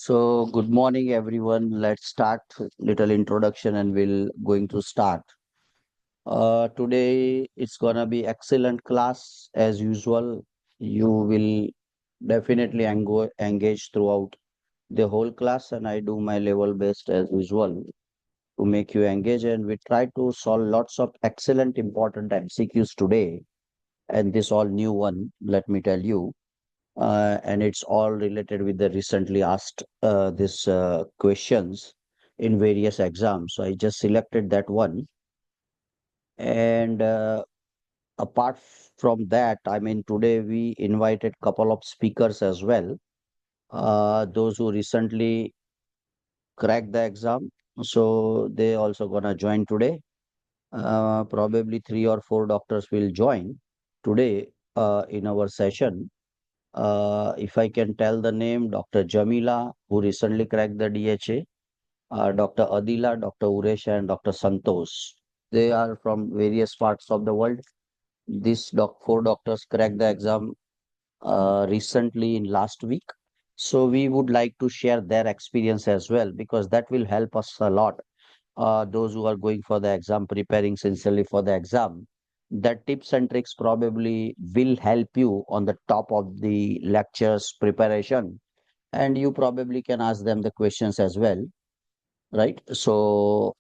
So good morning everyone. Let's start little introduction and we'll going to start. Today it's gonna be excellent class as usual. You will definitely engage throughout the whole class and I do my level best as usual to make you engage and we try to solve lots of excellent important MCQs today and this all new one, let me tell you. And it's all related with the recently asked this questions in various exams. So I just selected that one. And apart from that, I mean, today we invited couple of speakers as well. Those who recently cracked the exam. So they also gonna join today. Probably three or four doctors will join today in our session. If I can tell the name, Dr. Jamila, who recently cracked the DHA, Dr. Adila, Dr. Uresh, and Dr. Santosh. They are from various parts of the world. These four doctors cracked the exam recently in last week. So we would like to share their experience as well because that will help us a lot. Those who are going for the exam, preparing sincerely for the exam, that tips and tricks probably will help you on the top of the lectures preparation and you probably can ask them the questions as well, right? So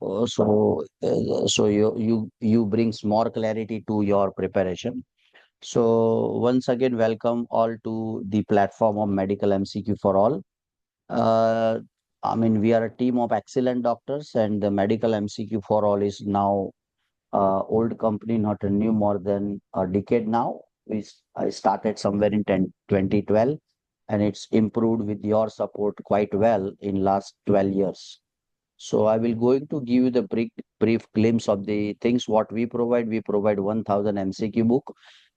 you brings more clarity to your preparation. So once again welcome all to the platform of medical MCQ for all. uh, I mean, we are a team of excellent doctors and the medical MCQ for all is now old company, not a new, more than a decade now. I started somewhere in 2012 and it's improved with your support quite well in last 12 years. So I will going to give you the brief glimpse of the things what we provide. We provide 1000 MCQ book.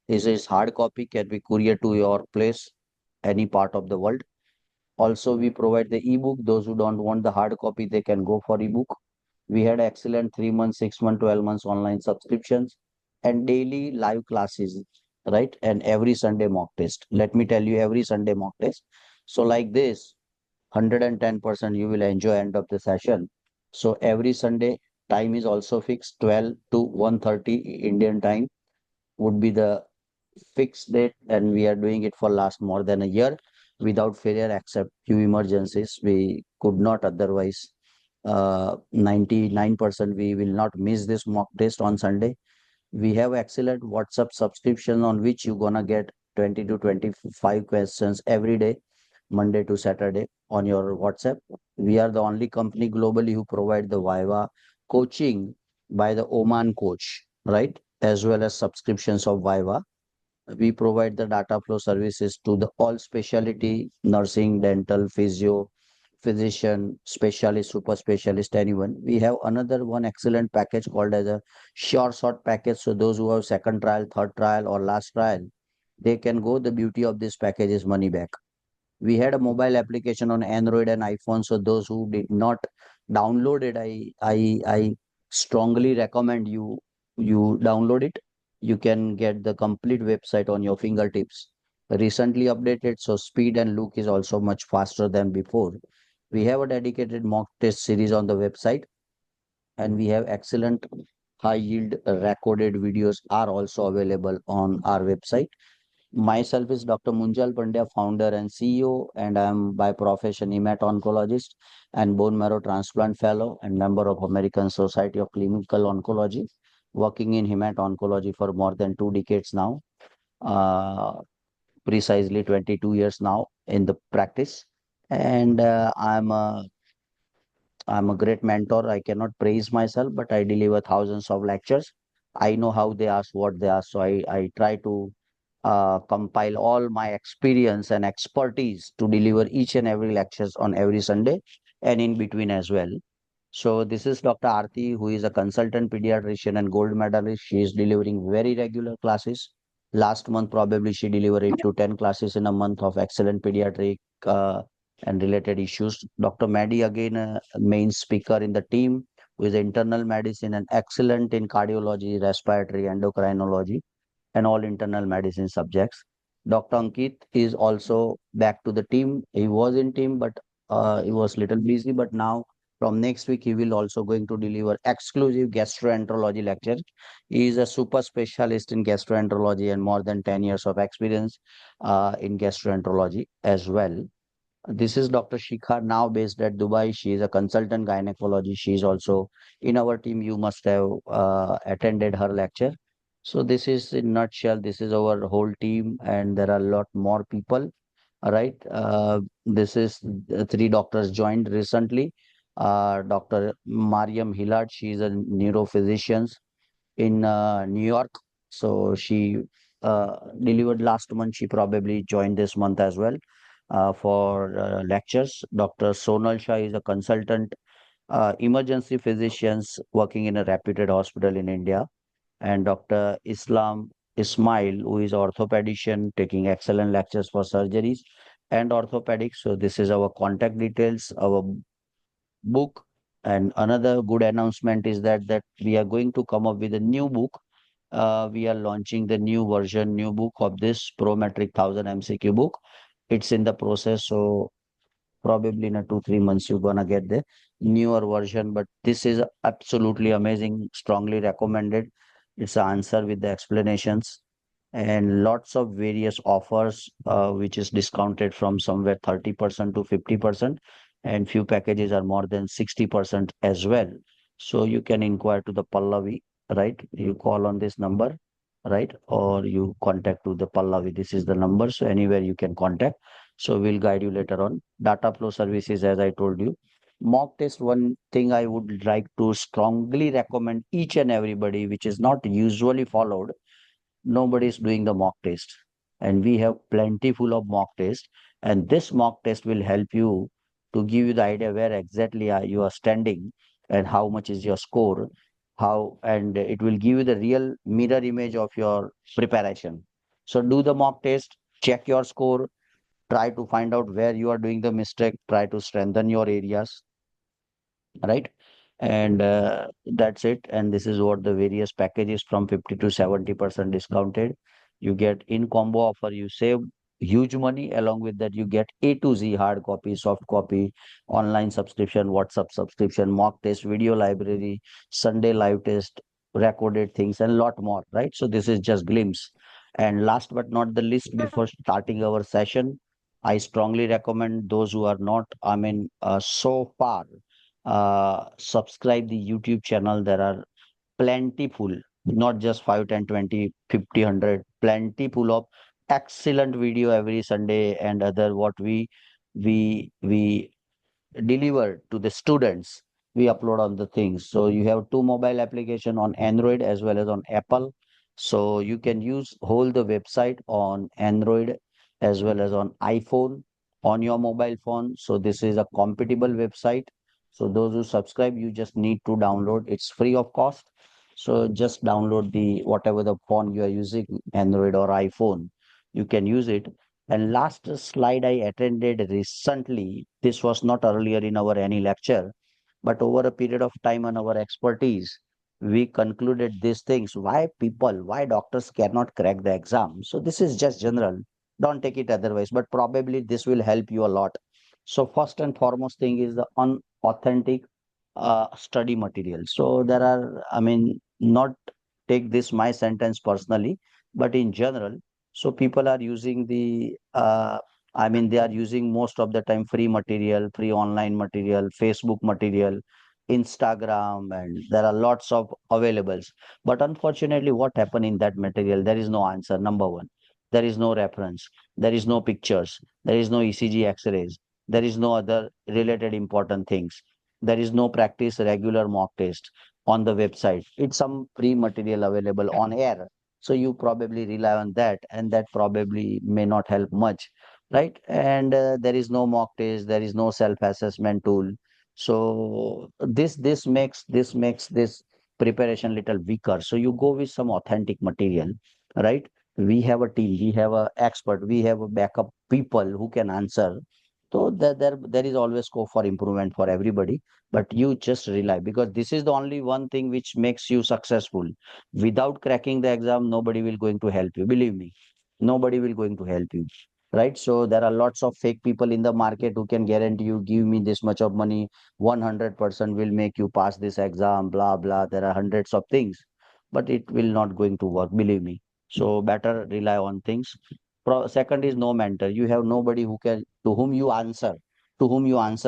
This is hard copy, can be courier to your place, any part of the world. Also, we provide the ebook. Those who don't want the hard copy, they can go for ebook. We had excellent 3 months, 6 months, 12 months online subscriptions and daily live classes, right? And every Sunday mock test. Let me tell you, every Sunday mock test. So like this, 110% you will enjoy end of the session. So every Sunday time is also fixed 12 to 1:30 Indian time would be the fixed date and we are doing it for last more than a year without failure except few emergencies. We could not otherwise 99% we will not miss this mock test on Sunday. We have excellent WhatsApp subscription on which you're gonna get 20 to 25 questions every day, Monday to Saturday on your WhatsApp. We are the only company globally who provide the viva coaching by the Oman coach, right? As well as subscriptions of viva. We provide the data flow services to the all specialty nursing, dental, physio, physician, specialist, super specialist, anyone. We have another one excellent package called as a sure shot package. So those who have second trial, third trial, or last trial, they can go. The beauty of this package is money back. We had a mobile application on Android and iPhone. So those who did not download it, I strongly recommend you download it. You can get the complete website on your fingertips. Recently updated, so speed and look is also much faster than before. We have a dedicated mock test series on the website, and we have excellent high yield recorded videos are also available on our website. Myself is Dr. Munjal Pandya, founder and CEO, and I am by profession hemat-oncologist and bone marrow transplant fellow and member of American Society of Clinical Oncology, working in hemat-oncology for more than 2 decades now, uh, precisely 22 years now in the practice. And I'm a great mentor. I cannot praise myself, but I deliver thousands of lectures. I know how they ask, what they ask. So I try to compile all my experience and expertise to deliver each and every lectures on every Sunday and in between as well. So this is Dr. Aarti, who is a consultant pediatrician and gold medalist. She is delivering very regular classes. Last month, probably she delivered 8 to 10 classes in a month of excellent pediatric and related issues. Dr. Maddie, again, a main speaker in the team, who is internal medicine and excellent in cardiology, respiratory, endocrinology, and all internal medicine subjects. Dr. Ankit is also back to the team. He was in team, but he was little busy, but now from next week he will also going to deliver exclusive gastroenterology lecture. He is a super specialist in gastroenterology and more than 10 years of experience in gastroenterology as well. This is Dr. Shikha, now based at Dubai. She is a consultant gynecology. She is also in our team. You must have attended her lecture. So this is in nutshell. This is our whole team, and there are a lot more people. All right. This is three doctors joined recently. Dr. Mariam Hilad. She is a neurophysician in New York. So she delivered last month. She probably joined this month as well for lectures. Dr. Sonal Shah is a consultant emergency physicians working in a reputed hospital in India, and Dr. Islam Ismail, who is orthopedician, taking excellent lectures for surgeries and orthopedics. So this is our contact details, our book. And another good announcement is that we are going to come up with a new book. We are launching the new version, new book of this ProMetric 1000 MCQ book. It's in the process, so probably in a 2 3 months you're gonna get the newer version. But this is absolutely amazing, strongly recommended. It's an answer with the explanations and lots of various offers, which is discounted from somewhere 30% to 50%, and few packages are more than 60% as well. So you can inquire to the Pallavi, right? You call on this number, right? Or you contact to the Pallavi. This is the number, so anywhere you can contact. So we'll guide you later on. Data flow services, as I told you. Mock test, one thing I would like to strongly recommend each and everybody, which is not usually followed. Nobody is doing the mock test, and we have plenty full of mock test, and this mock test will help you to give you the idea where exactly you are standing and how much is your score, how, and it will give you the real mirror image of your preparation. So do the mock test, check your score, try to find out where you are doing the mistake, try to strengthen your areas, right? And that's it. And this is what the various packages from 50 to 70% discounted. You get in combo offer, you save huge money. Along with that, you get A to Z hard copy, soft copy, online subscription, WhatsApp subscription, mock test, video library, Sunday live test, recorded things, and lot more, right? So this is just glimpse. And last but not the least, before starting our session, I strongly recommend those who are not, so far subscribe the YouTube channel. There are plentiful, not just 5, 10, 20, 50, 100, plentiful of excellent video every Sunday and other what we deliver to the students. We upload on the things. So you have two mobile application on Android as well as on Apple. So you can use whole the website on Android as well as on iPhone on your mobile phone. So this is a compatible website. So those who subscribe, you just need to download. It's free of cost. So just download the whatever the phone you are using, Android or iPhone, you can use it. And last slide I attended recently, this was not earlier in our any lecture, but over a period of time and our expertise, we concluded these things. Why people, why doctors cannot crack the exam? So this is just general. Don't take it otherwise, but probably this will help you a lot. So first and foremost thing is the unauthentic study material. So there are, not take this my sentence personally, but in general, so people are using they are using most of the time free material, free online material, Facebook material, Instagram, and there are lots of availables. But unfortunately, what happened in that material? There is no answer. Number one, there is no reference, there is no pictures, there is no ECG X-rays, there is no other related important things. There is no practice regular mock test on the website. It's some free material available on air, so you probably rely on that, and that probably may not help much, right? And there is no mock test, there is no self assessment tool. So this makes this preparation little weaker. So you go with some authentic material, right? We have a team, we have a expert, we have a backup people who can answer. So there is always scope for improvement for everybody, but you just rely, because this is the only one thing which makes you successful. Without cracking the exam, nobody will going to help you. Believe me, nobody will going to help you. right? So there are lots of fake people in the market who can guarantee you, give me this much of money, 100% will make you pass this exam, blah blah. There are hundreds of things, but it will not going to work, believe me. So better rely on things. Second is no mentor. You have nobody who can, to whom you answer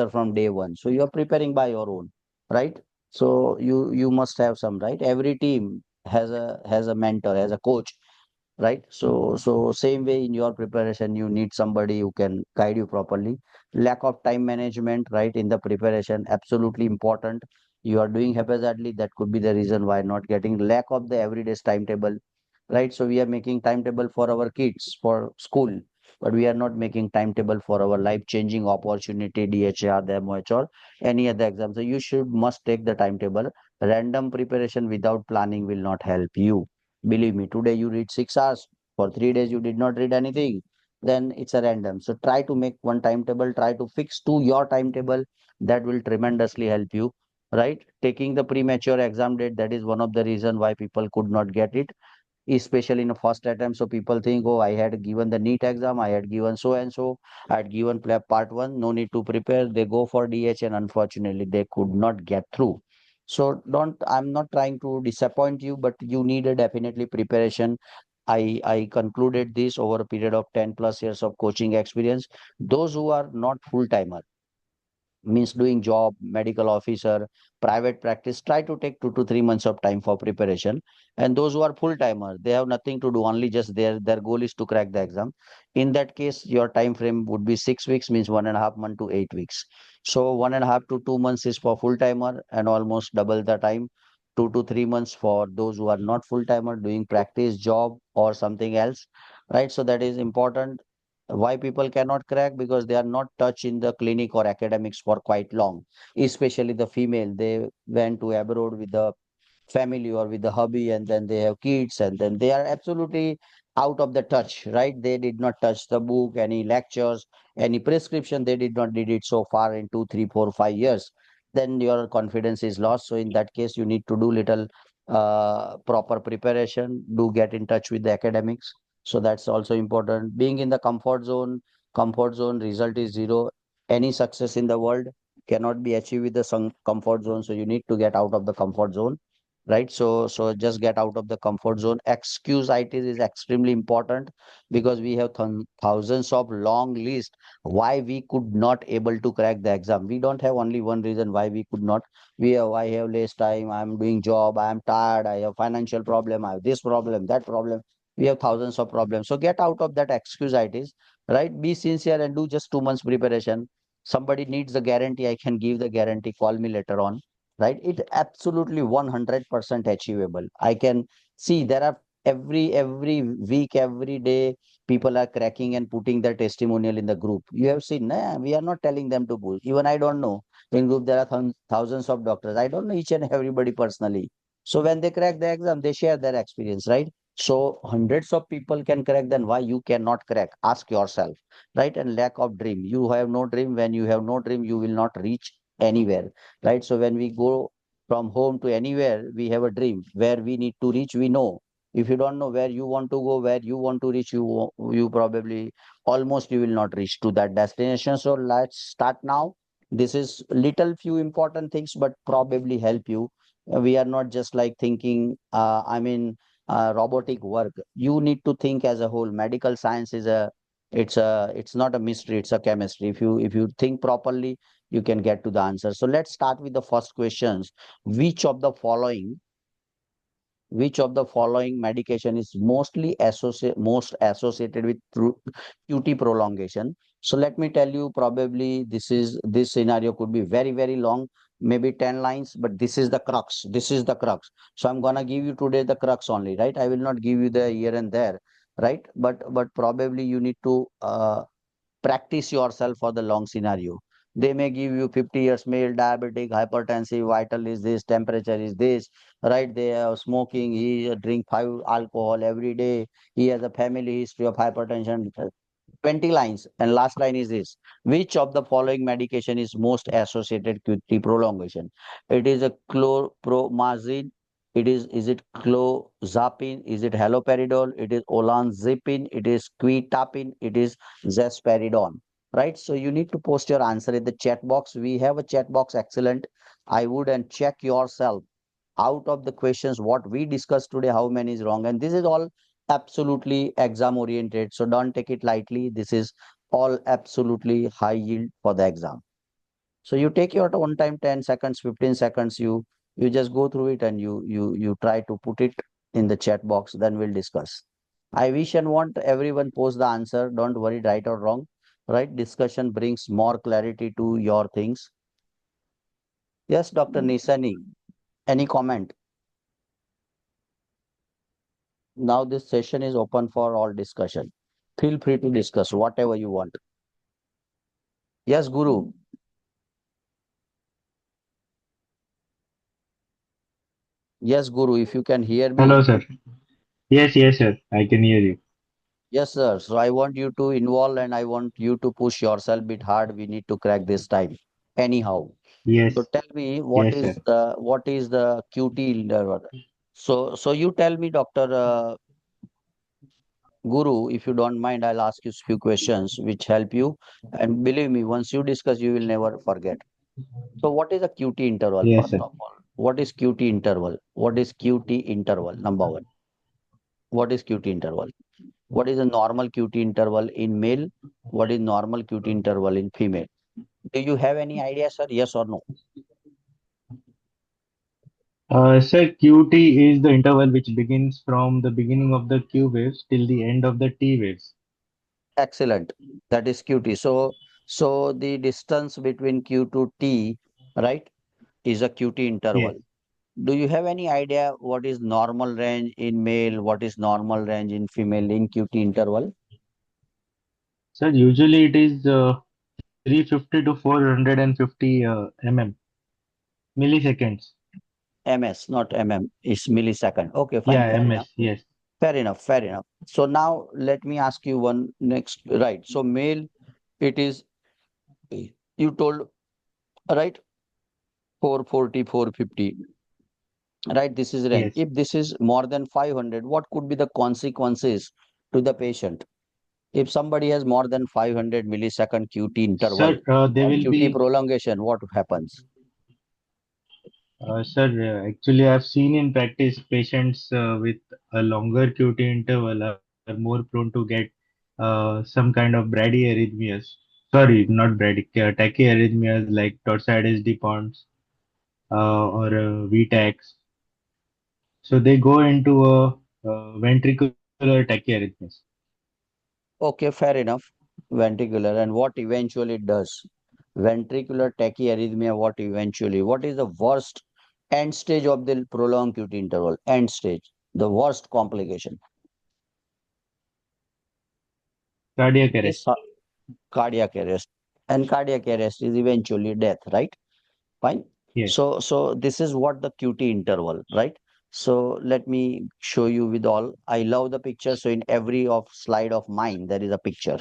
from day one. So you are preparing by your own, right? So you must have some, right? Every team has a mentor, has a coach, right? So same way in your preparation, you need somebody who can guide you properly. Lack of time management, right, in the preparation, absolutely important. You are doing haphazardly, that could be the reason why not getting. Lack of the everyday's timetable, right? So we are making timetable for our kids for school, but we are not making timetable for our life changing opportunity, DHR, the MOH, or any other exam. So you should must take the timetable. Random preparation without planning will not help you. Believe me, today you read 6 hours, for 3 days you did not read anything, then it's a random. So try to make one timetable, try to fix to your timetable. That will tremendously help you, right? Taking the premature exam date, that is one of the reason why people could not get it, especially in the first attempt. So people think, oh, I had given the NEET exam, I had given so and so, I had given part one, no need to prepare. They go for DH and unfortunately they could not get through. So don't, I'm not trying to disappoint you, but you need a definitely preparation. I concluded this over a period of 10 plus years of coaching experience. Those who are not full timer, means doing job, medical officer, private practice, try to take 2 to 3 months of time for preparation. And those who are full timer, they have nothing to do, only just their goal is to crack the exam. In that case, your time frame would be 6 weeks, means 1.5 months to 8 weeks. So 1.5 to 2 months is for full timer and almost double the time. 2 to 3 months for those who are not full timer doing practice job or something else, right? So that is important. Why people cannot crack? Because they are not touched in the clinic or academics for quite long, especially the female. They went to abroad with the family or with the hubby, and then they have kids, and then they are absolutely out of the touch, right? They did not touch the book, any lectures, any prescription. They did not did it so far in 2 3 4 5 years. Then your confidence is lost. So in that case, you need to do little proper preparation, do get in touch with the academics. So that's also important. Being in the comfort zone result is zero. Any success in the world cannot be achieved with the comfort zone. So you need to get out of the comfort zone, right? So just get out of the comfort zone. Excuse itis is extremely important, because we have thousands of long list why we could not able to crack the exam. We don't have only one reason why we could not. We have, I have less time, I'm doing job, I am tired, I have financial problem, I have this problem, that problem. We have thousands of problems. So get out of that excuse itis, right? Be sincere and do just 2 months preparation. Somebody needs the guarantee, I can give the guarantee, call me later on, right? It absolutely 100% achievable. I can see there are every week, every day, people are cracking and putting their testimonial in the group. You have seen, nah? We are not telling them to push. Even I don't know. In group there are thousands of doctors. I don't know each and everybody personally. So when they crack the exam, they share their experience, right? So hundreds of people can crack, then why you cannot crack? Ask yourself, right? And lack of dream. You have no dream. When you have no dream, you will not reach anywhere, right? So when we go from home to anywhere, we have a dream. Where we need to reach, we know. If you don't know where you want to go, where you want to reach, you probably almost you will not reach to that destination. So let's start now. This is little few important things, but probably help you. We are not just like thinking. Robotic work. You need to think as a whole. Medical science is it's not a mystery. It's a chemistry. If you think properly, you can get to the answer. So let's start with the first questions. Which of the following, which of the following medication is most associated with QT prolongation? So let me tell you, probably this scenario could be very, very long, maybe 10 lines, but this is the crux. This is the crux. So I'm gonna give you today the crux only, right? I will not give you the here and there, right? But probably you need to practice yourself for the long scenario. They may give you 50 years male, diabetic, hypertensive, vital is this, temperature is this, right? They are smoking, he drink 5 alcohol every day, he has a family history of hypertension. 20 lines, and last line is this: which of the following medication is most associated with the prolongation? It is a chlorpromazine, Is it clozapine? Is it haloperidol? It is olanzapine? It is quetiapine? It is zesperidone, right? So you need to post your answer in the chat box. We have a chat box, excellent. I would and check yourself out of the questions what we discussed today, how many is wrong. And this is all absolutely exam oriented. So don't take it lightly. This is all absolutely high yield for the exam. So you take your own time, 10 seconds, 15 seconds, you just go through it and you try to put it in the chat box, then we'll discuss. I wish and want everyone post the answer. Don't worry, right or wrong. Right? Discussion brings more clarity to your things. Yes, Dr. Nisani, any comment? Now this session is open for all discussion. Feel free to discuss whatever you want. Yes, Guru. Yes, Guru, if you can hear me. Hello, sir. Yes, sir. I can hear you. Yes, sir. So I want you to involve and I want you to push yourself a bit hard. We need to crack this time. Anyhow. So Yes, tell me yes, sir. what is the QT interval? So you tell me, Dr. Guru, if you don't mind, I'll ask you a few questions which help you. And believe me, once you discuss, you will never forget. So what is a QT interval, Yes, first sir. of all? What is QT interval? What is QT interval? Number one. What is QT interval? What is a normal QT interval in male? What is normal QT interval in female? Do you have any idea, sir? Yes or no? Sir, QT is the interval which begins from the beginning of the Q waves till the end of the T waves. Excellent. That is QT. So the distance between Q to T, right, is a QT interval. Yes. Do you have any idea what is normal range in male? What is normal range in female in QT interval? Sir, usually it is 350 to 450 milliseconds. MS, not MM, is millisecond. Okay, fine, Yeah, fair enough. MS. Yes. Fair enough, fair enough. So now let me ask you one next, right? So male, it is, you told, right, 440, 450, right? This is range. Yes. If this is more than 500, what could be the consequences to the patient? If somebody has more than 500 millisecond QT interval Sir, they and will QT be. prolongation, what happens? Sir, actually, I've seen in practice patients with a longer QT interval are more prone to get some kind of bradyarrhythmias. Sorry, not tachyarrhythmias like torsades de Pons or VTACs. So they go into ventricular tachyarrhythmias. Okay, fair enough. Ventricular and what eventually it does? Ventricular tachyarrhythmia, what is the worst end stage of the prolonged QT interval? End stage, the worst complication Cardiac is arrest. cardiac arrest. And cardiac arrest is eventually death, right? Fine. Yes. So this is what the QT interval, right? So let me show you with all. I love the picture. So in every of slide of mine, there is a picture,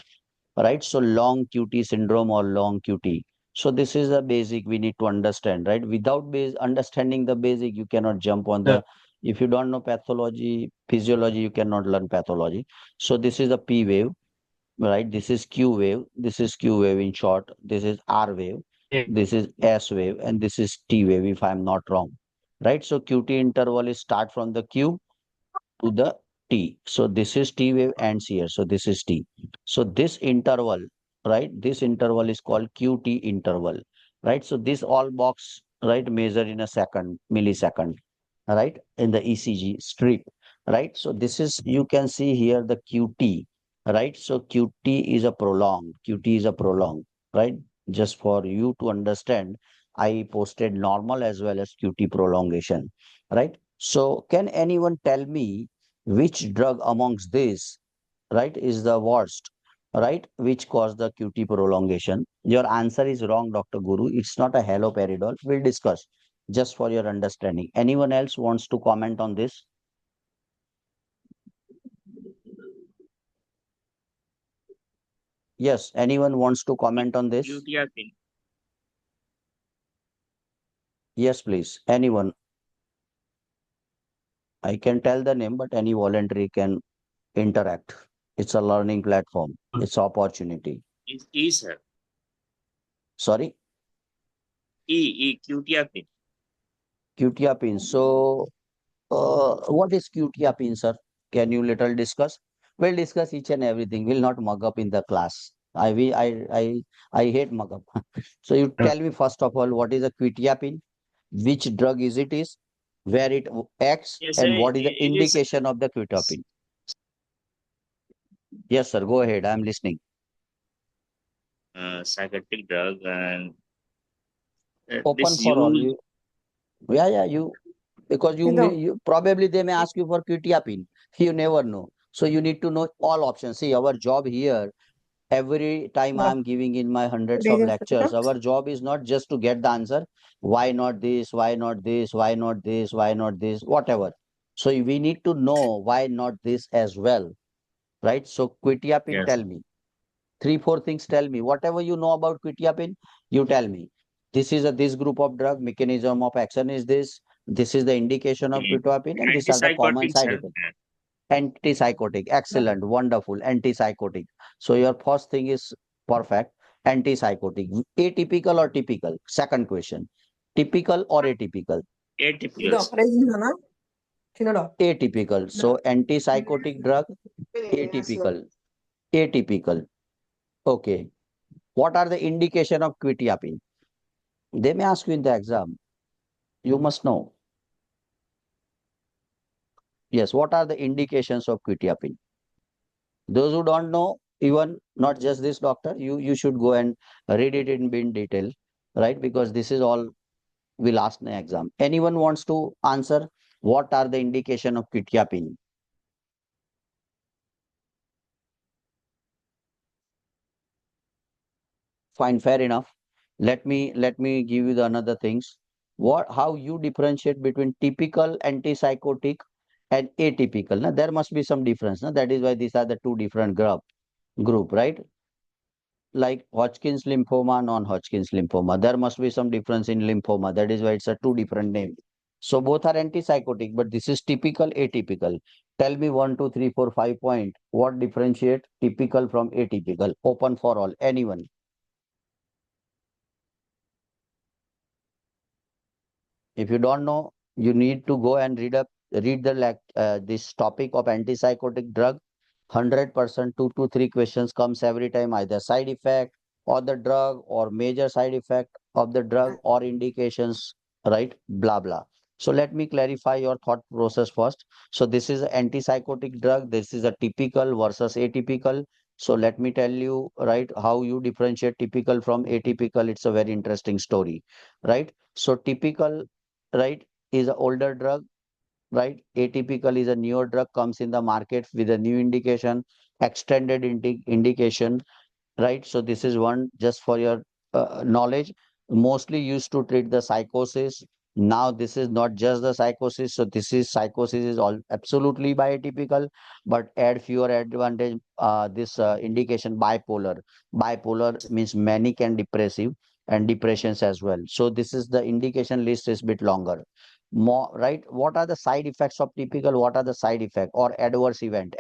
right? So long QT syndrome or long QT. So this is the basic we need to understand, right? Without understanding the basic, you cannot jump on Sir, the. If you don't know pathology, physiology, you cannot learn pathology. So this is a P wave, right? This is Q wave. This is Q wave in short. This is R wave. yes, This is S wave, and this is T wave. If I am not wrong, right? So QT interval is start from the Q to the T. So this is T wave ends here. So this is T. So this interval, right? This interval is called QT interval, right? So this all box, right, measure in a second, millisecond, right? In the ECG strip, right? So this is, you can see here the QT, right? So QT is a prolonged, QT is a prolonged, right? Just for you to understand, I posted normal as well as QT prolongation, right? So can anyone tell me which drug amongst these, right, is the worst, right, which caused the QT prolongation? Your answer is wrong, Dr. Guru. It's not a haloperidol. We'll discuss just for your understanding. Anyone else wants to comment on this? Yes, anyone wants to comment on this? Glutiazine. Yes, please. Anyone? I can tell the name, but any voluntary can interact. It's a learning platform. It's opportunity. Is E, sir. Sorry, Qtiapine. Qtiapine. So, what is Qtiapine, sir? Can you little discuss? We'll discuss each and everything. We'll not mug up in the class. I hate mug up. So you tell me first of all, what is a Quetiapine? Which drug is, where it acts, Yes, sir. and what is the It is indication of the Quetiapine? Yes, sir. Go ahead. I'm listening. psychotic drug, and Open this for all. use. You, yeah, yeah. You because you probably they may ask you for Quetiapine. You never know. So you need to know all options. See, our job here every time I am giving in my hundreds of lectures, our job is not just to get the answer. Why not this? Why not this? Why not this? Why not this? Whatever. So we need to know why not this as well, right? So quetiapine, Yes. tell me three, four things. Tell me whatever you know about quetiapine. You tell me. This is a this group of drug mechanism of action is this. This is the indication of Mm. quetiapine, and these are the common Antipsychotic, side sir. effects. Antipsychotic, excellent, wonderful. Antipsychotic. So your first thing is perfect. Antipsychotic, atypical or typical? Second question, typical or atypical? Atypicals. Atypical. So antipsychotic drug, atypical, atypical. Okay. What are the indication of quetiapine? They may ask you in the exam. You must know. Yes. What are the indications of quetiapine? Those who don't know, even not just this doctor, you should go and read it in detail, right? Because this is all will ask in the exam. Anyone wants to answer? What are the indication of quetiapine? Fine, fair enough. Let me give you the another things. What how you differentiate between typical antipsychotic and atypical? Now there must be some difference. Now that is why these are the two different group, right? Like Hodgkin's lymphoma, non-Hodgkin's lymphoma. There must be some difference in lymphoma. That is why it's a two different name. So both are antipsychotic, but this is typical, atypical. Tell me 1, 2, 3, 4, 5 point. What differentiate typical from atypical? Open for all. Anyone. If you don't know, you need to go and read the this topic of antipsychotic drug. 100% 2 to 3 questions comes every time, either side effect or the drug or major side effect of the drug or indications, right? Blah blah. So let me clarify your thought process first. So this is an antipsychotic drug. This is a typical versus atypical. So let me tell you, right, how you differentiate typical from atypical. It's a very interesting story, right? So typical, right, is an older drug, right? Atypical is a newer drug, comes in the market with a new indication, extended indication, right? So this is one just for your knowledge, mostly used to treat the psychosis. Now this is not just the psychosis, so this is psychosis is all absolutely biotypical, but add fewer advantage, this indication bipolar means manic and depressive and depressions as well. So this is the indication list is bit longer. More, right? What are the side effects of typical? What are the side effect or adverse event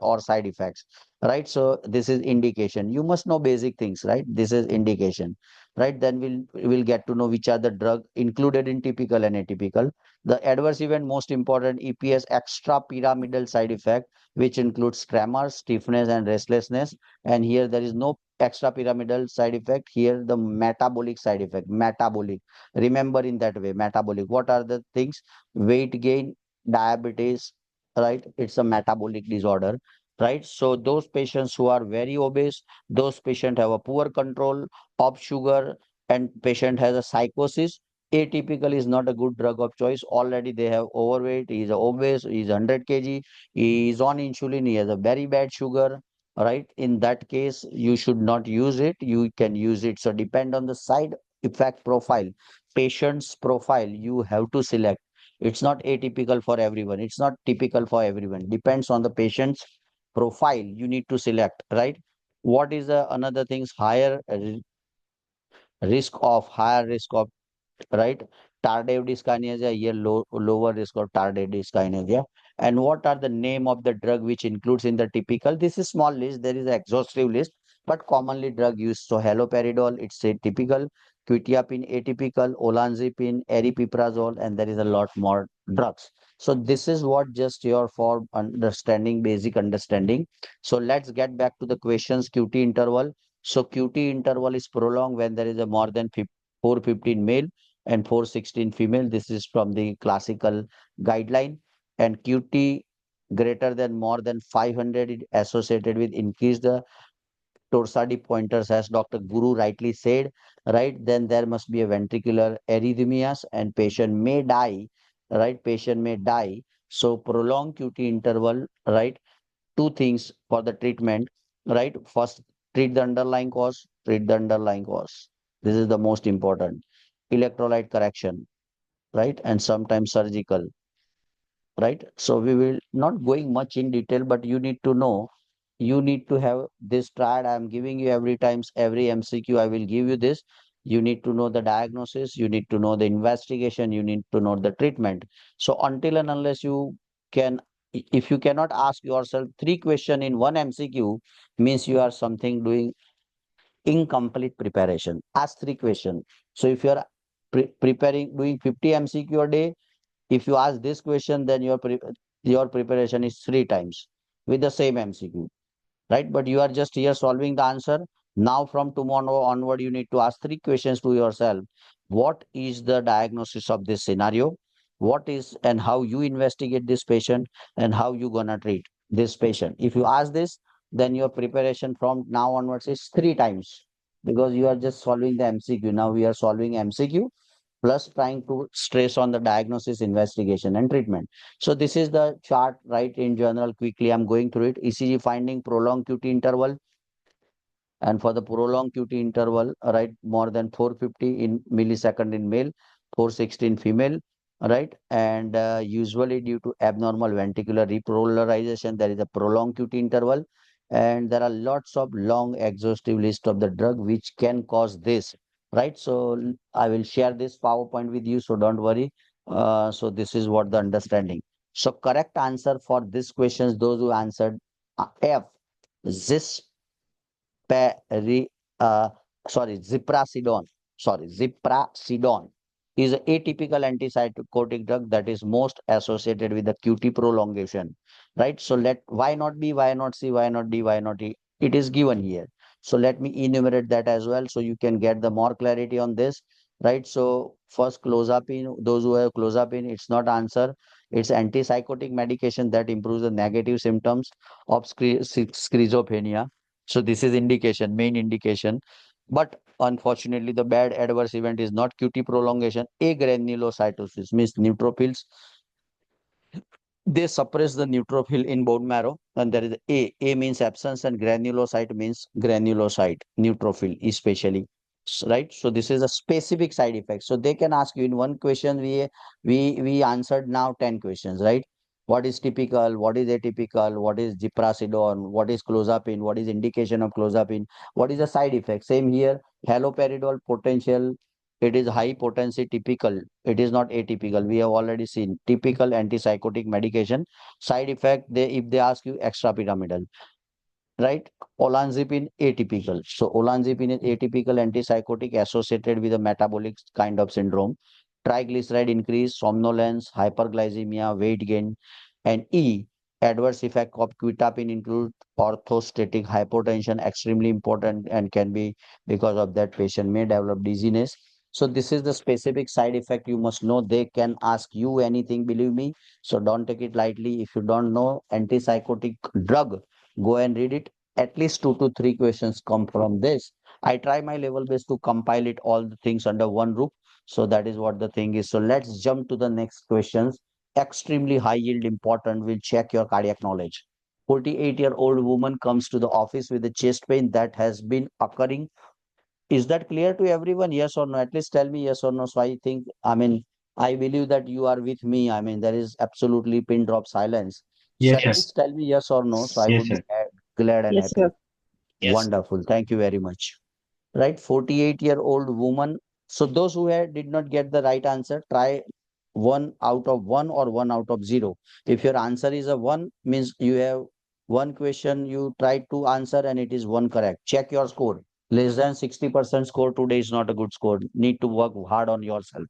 or side effects, right? So this is indication. You must know basic things, right? This is indication, right? Then we'll get to know which are the drug included in typical and atypical. The adverse event, most important, EPS, extra pyramidal side effect, which includes tremor, stiffness and restlessness. And here there is no extra pyramidal side effect. Here the metabolic side effect, metabolic, remember in that way. Metabolic, what are the things? Weight gain, diabetes, right? It's a metabolic disorder, right? So those patients who are very obese, those patients have a poor control of sugar, and patient has a psychosis. Atypical is not a good drug of choice. Already they have overweight, he is obese, he is 100 kg, he is on insulin, he has a very bad sugar, right? In that case, you should not use it. You can use it. So depend on the side effect profile, patient's profile, you have to select. It's not atypical for everyone. It's not typical for everyone. Depends on the patient's profile. You need to select, right? What is the another things? Higher risk of, right? tardive dyskinesia, here lower risk of tardive dyskinesia. And what are the name of the drug which includes in the typical? This is small list, there is an exhaustive list, but commonly drug used. So haloperidol, it's a typical, quetiapine atypical, olanzapine, aripiprazole, and there is a lot more drugs. So this is what just your for understanding, basic understanding. So let's get back to the questions. QT interval. So QT interval is prolonged when there is a more than 415 male and 416 female. This is from the classical guideline. And QT greater than more than 500 is associated with increased torsade pointers, as Dr. Guru rightly said, right? Then there must be a ventricular arrhythmias and patient may die, right? Patient may die. So prolonged QT interval, right? Two things for the treatment, right? First, treat the underlying cause, treat the underlying cause. This is the most important. Electrolyte correction, right? And sometimes surgical, right? So we will not going much in detail, but you need to know, you need to have this triad. I am giving you every times, every MCQ, I will give you this. You need to know the diagnosis, you need to know the investigation, you need to know the treatment. So until and unless you can, if you cannot ask yourself three questions in one MCQ, means you are something doing incomplete preparation. Ask three questions. So if you are preparing, doing 50 MCQ a day, if you ask this question, then your preparation is three times with the same MCQ, right? But you are just here solving the answer. Now from tomorrow onward, you need to ask three questions to yourself. What is the diagnosis of this scenario? What is and how you investigate this patient and how you gonna treat this patient? If you ask this, then your preparation from now onwards is three times because you are just solving the MCQ. Now we are solving MCQ plus trying to stress on the diagnosis, investigation, and treatment. So this is the chart, right? In general, quickly I'm going through it. ECG finding prolonged QT interval, and for the prolonged QT interval, right, more than 450 in millisecond in male, 416 female, right, and usually due to abnormal ventricular repolarization, there is a prolonged QT interval, and there are lots of long exhaustive list of the drug which can cause this, right? So I will share this PowerPoint with you, so don't worry. So this is what the understanding. So correct answer for these questions, those who answered F, this peri, uh, ziprasidone, ziprasidone is an atypical antipsychotic drug that is most associated with the QT prolongation, right? So why not B, why not C, why not D, why not E? It is given here. So let me enumerate that as well so you can get the more clarity on this, right? So first clozapine, those who have clozapine, it's not answer. It's antipsychotic medication that improves the negative symptoms of schizophrenia. So this is indication, main indication. But unfortunately, the bad adverse event is not QT prolongation. Agranulocytosis means neutrophils, they suppress the neutrophil in bone marrow, and there is A means absence and granulocyte means granulocyte neutrophil especially. Right, so this is a specific side effect. So they can ask you in one question, we answered now 10 questions, right? What is typical, what is atypical, what is ziprasidone, what is clozapine, what is indication of clozapine, what is the side effect? Same here, haloperidol potential, it is high potency typical, it is not atypical. We have already seen typical antipsychotic medication. Side effect, they if they ask you extrapyramidal, right? Olanzapine atypical. So olanzapine is atypical antipsychotic associated with a metabolic kind of syndrome. Triglyceride increase, somnolence, hyperglycemia, weight gain, and E, adverse effect of quetiapine include orthostatic hypotension, extremely important and can be because of that patient may develop dizziness. So this is the specific side effect you must know. They can ask you anything, believe me. So don't take it lightly. If you don't know antipsychotic drug, go and read it. At least two to three questions come from this. I try my level best to compile it all the things under one roof. So that is what the thing is. So let's jump to the next questions. Extremely high yield important will check your cardiac knowledge. 48-year-old woman comes to the office with a chest pain that has been occurring. Is that clear to everyone? Yes or no? At least tell me yes or no. So I think, I mean, I believe that you are with me. I mean, there is absolutely pin drop silence. So Yes, at sir. least tell me yes or no. So I Yes, would be sir. glad and Yes, happy. sir. Yes. Wonderful. Thank you very much. Right? 48-year-old woman So those who did not get the right answer, try 1 out of 1 or 1 out of 0. If your answer is a 1, means you have one question you tried to answer and it is one correct. Check your score. Less than 60% score today is not a good score. Need to work hard on yourself.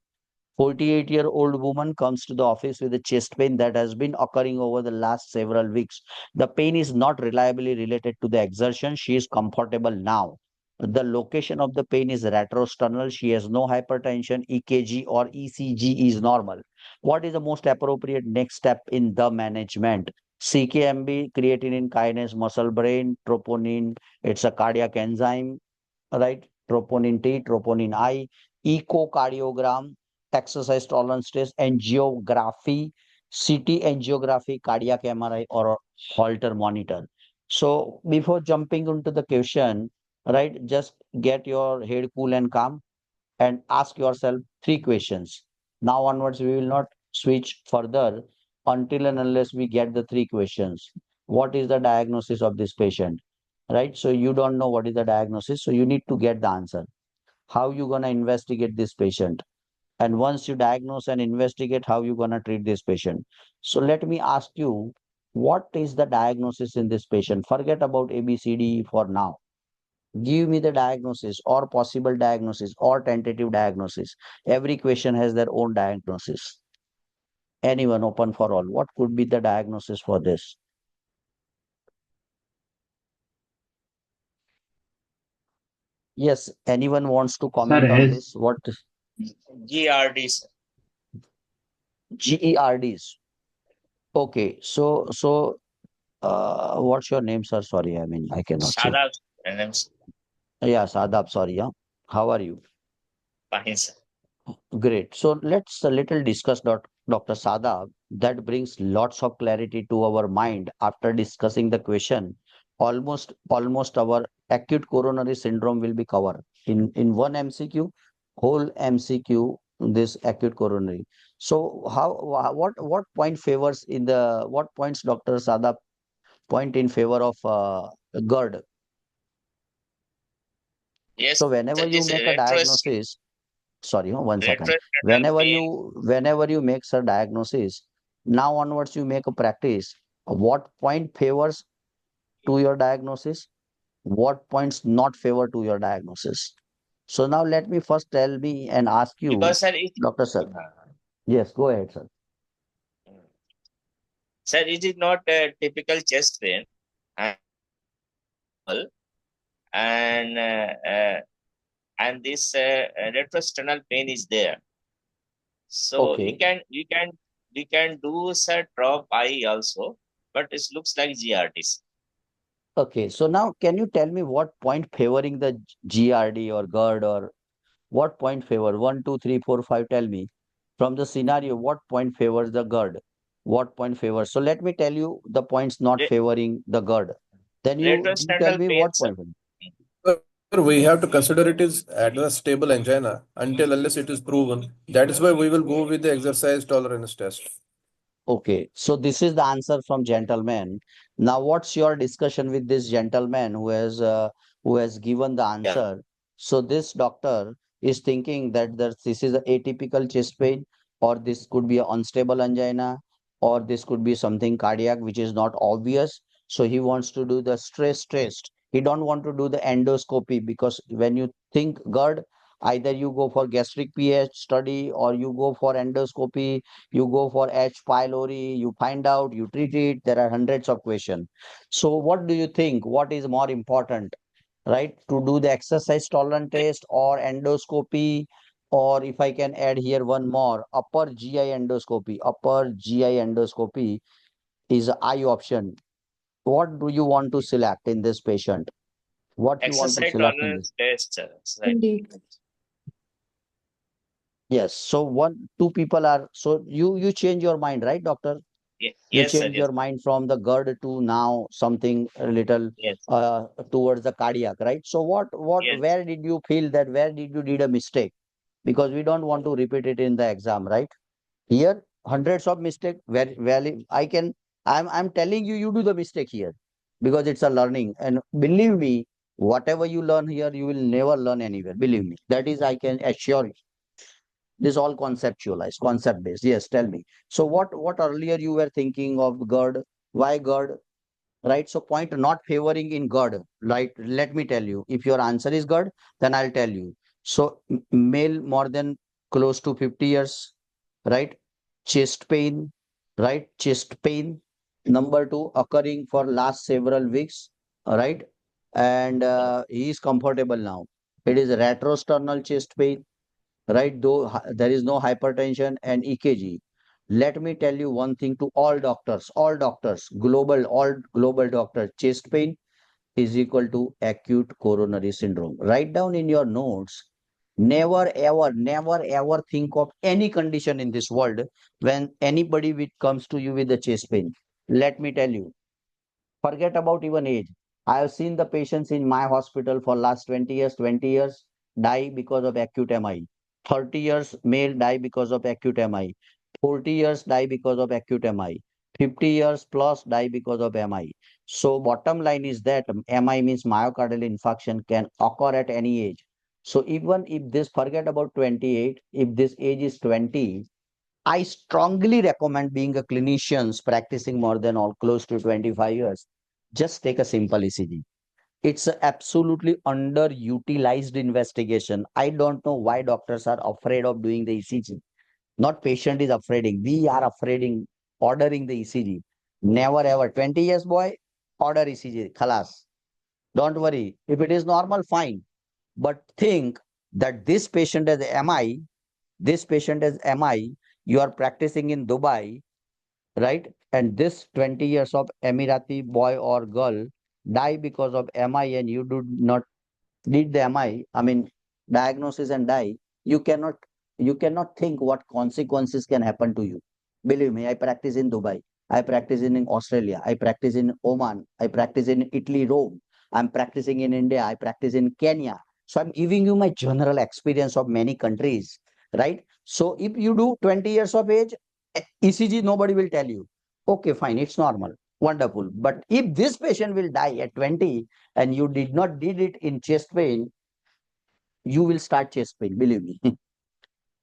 48-year-old woman comes to the office with a chest pain that has been occurring over the last several weeks. The pain is not reliably related to the exertion. She is comfortable now. The location of the pain is retrosternal. She has no hypertension. EKG or ECG is normal. What is the most appropriate next step in the management? CKMB, creatinine kinase, muscle brain, troponin. It's a cardiac enzyme, right? Troponin T, troponin I, echocardiogram, exercise tolerance test, angiography, CT angiography, cardiac MRI, or Holter monitor. So before jumping into the question, right, just get your head cool and calm and ask yourself three questions. Now onwards, we will not switch further until and unless we get the three questions. What is the diagnosis of this patient? Right? So you don't know what is the diagnosis, so you need to get the answer. How you gonna investigate this patient? And once you diagnose and investigate, how you gonna treat this patient? So let me ask you, what is the diagnosis in this patient? Forget about ABCD for now. Give me the diagnosis or possible diagnosis or tentative diagnosis. Every question has their own diagnosis. Anyone, open for all. What could be the diagnosis for this? Yes, anyone wants to Sir, comment on this? What GRDs. GERDs? Okay, what's your name, sir? Sorry, I mean I cannot see. Sadaf and MC. Yes, Adab. Sorry, yeah. How are you? Fine, sir. Great. So let's a little discuss Dr. Sadab. That brings lots of clarity to our mind after discussing the question. Almost our acute coronary syndrome will be covered in one MCQ, whole MCQ, this acute coronary. So what point favors in the what points Dr. Sadab point in favor of GERD? Yes, So whenever sir. you This make a diagnosis, sorry, 1 second. retrospinal pain. Whenever you make a diagnosis, now onwards you make a practice. What point favors to your diagnosis? What points not favor to your diagnosis? So now let me first tell me and ask you, Because, sir, it, Dr. Sir. uh, Yes, go ahead, sir. sir, it is not a typical chest pain, and and uh, uh, and this retrosternal pain is there. So Okay. we can do sir drop eye also, but it looks like GRTs. Okay. So now can you tell me what point favoring the GRD or GERD or what point favor? One, two, three, four, five. Tell me from the scenario, what point favors the GERD? What point favors? So let me tell you the points not Re- favoring the GERD. Then you tell retrosternal me pain, what sir. point. Sir, we have to consider it is at a stable angina until unless it is proven. That is why we will go with the exercise tolerance test. Okay, so this is the answer from gentleman. Now, what's your discussion with this gentleman who has given the Yeah. answer? So this doctor is thinking that this is a atypical chest pain, or this could be an unstable angina, or this could be something cardiac which is not obvious. So he wants to do the stress test. He don't want to do the endoscopy because when you think GERD, either you go for gastric pH study or you go for endoscopy, you go for H. pylori, you find out, you treat it. There are hundreds of questions. So, what do you think? What is more important, right? To do the exercise tolerance test or endoscopy, or if I can add here one more, upper GI endoscopy. Upper GI endoscopy is a I option. What do you want to select in this patient? What you want to Exercise select in this? tolerance test, sir. Indeed. Yes. So one, two people are. So you change your mind, right, doctor? You Yes, sir. change Yes, your mind from the GERD to now something a little yes, towards the cardiac, right? So yes, where did you feel that, where did you did a mistake? Because we don't want to repeat it in the exam, right? Here, hundreds of mistake, very, I'm telling you, you do the mistake here because it's a learning. And believe me, Whatever you learn here, you will never learn anywhere. Believe me. That is, I can assure you. This all conceptualized, concept based. Yes, tell me. So what earlier you were thinking of GERD? Why GERD? Right? So point not favoring in GERD. Right? Let me tell you. If your answer is GERD, then I'll tell you. So male more than close to 50 years, right? Chest pain, right? Chest pain. Number two, occurring for last several weeks, right? And he is comfortable now. It is retrosternal chest pain, right? Though there is no hypertension and EKG. Let me tell you one thing to all doctors, all global doctors, chest pain is equal to acute coronary syndrome. Write down in your notes. Never ever think of any condition in this world when anybody comes to you with the chest pain. Let me tell you, forget about even age. I have seen the patients in my hospital for last 20 years die because of acute MI. 30 years male die because of acute MI. 40 years die because of acute MI. 50 years plus die because of MI. So bottom line is that MI means myocardial infarction can occur at any age. So even if this, forget about 28, if this age is 20, I strongly recommend, being a clinician practicing more than or close to 25 years, just take a simple ECG. It's a absolutely underutilized investigation. I don't know why doctors are afraid of doing the ECG. Not patient is afraid. We are afraid in ordering the ECG. Never ever. 20 years boy, order ECG. Khalas. Don't worry. If it is normal, fine. But think that this patient has MI, this patient has MI, you are practicing in Dubai, right? And this 20 years of Emirati boy or girl die because of MI and you do not need the MI, I mean, diagnosis and die, you cannot you cannot think what consequences can happen to you. Believe me, I practice in Dubai, I practice in Australia, I practice in Oman, I practice in Italy, Rome, I'm practicing in India, I practice in Kenya. So I'm giving you my general experience of many countries, right? So if you do 20 years of age, ECG, nobody will tell you. Okay, fine, it's normal. Wonderful. But if this patient will die at 20 and you did not did it in chest pain, you will start chest pain. Believe me,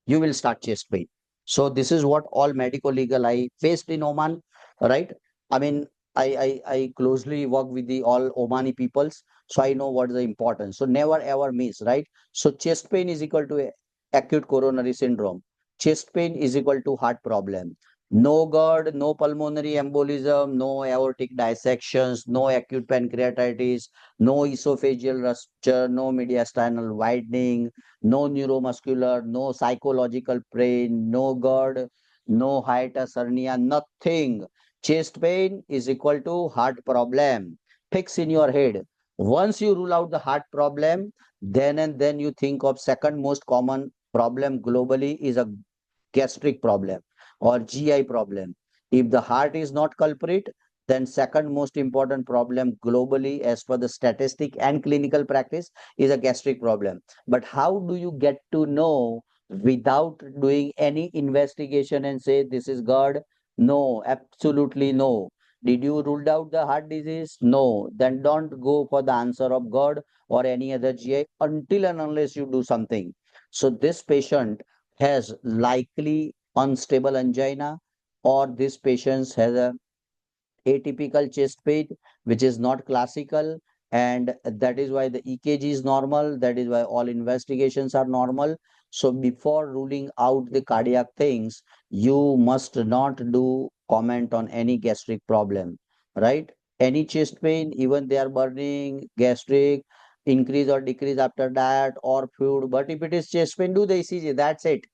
you will start chest pain. So this is what all medical legal I faced in Oman, right? I mean, I closely work with the all Omani peoples, so I know what is the importance. So never ever miss, right? So chest pain is equal to acute coronary syndrome. Chest pain is equal to heart problem. No GERD, no pulmonary embolism, no aortic dissections, no acute pancreatitis, no esophageal rupture, no mediastinal widening, no neuromuscular, no psychological pain, no GERD, no hiatus hernia, nothing. Chest pain is equal to heart problem. Fix in your head. Once you rule out the heart problem, then and then you think of second most common problem globally is a gastric problem or GI problem. If the heart is not culprit, then second most important problem globally as per the statistic and clinical practice is a gastric problem. But how do you get to know without doing any investigation and say this is GERD? No, absolutely no. Did you ruled out the heart disease? No. Then don't go for the answer of GERD or any other GI until and unless you do something. So this patient has likely unstable angina, or this patient has a atypical chest pain, which is not classical, and that is why the EKG is normal. That is why all investigations are normal. So before ruling out the cardiac things, you must not do comment on any gastric problem, right? Any chest pain, even they are burning, gastric, increase or decrease after diet or food. But if it is chest pain, do the ECG. That's it.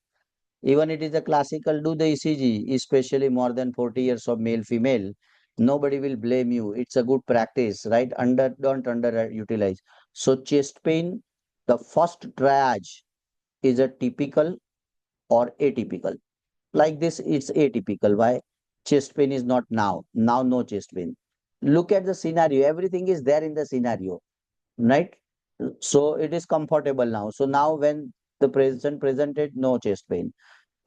Even it is a classical, do the ECG, especially more than 40 years of male, female. Nobody will blame you. It's a good practice, right? Don't underutilize. So chest pain, the first triage is a typical or atypical. Like this, it's atypical. Why? Chest pain is not now. Now, no chest pain. Look at the scenario. Everything is there in the scenario, right? So it is comfortable now. So now when the patient presented, no chest pain.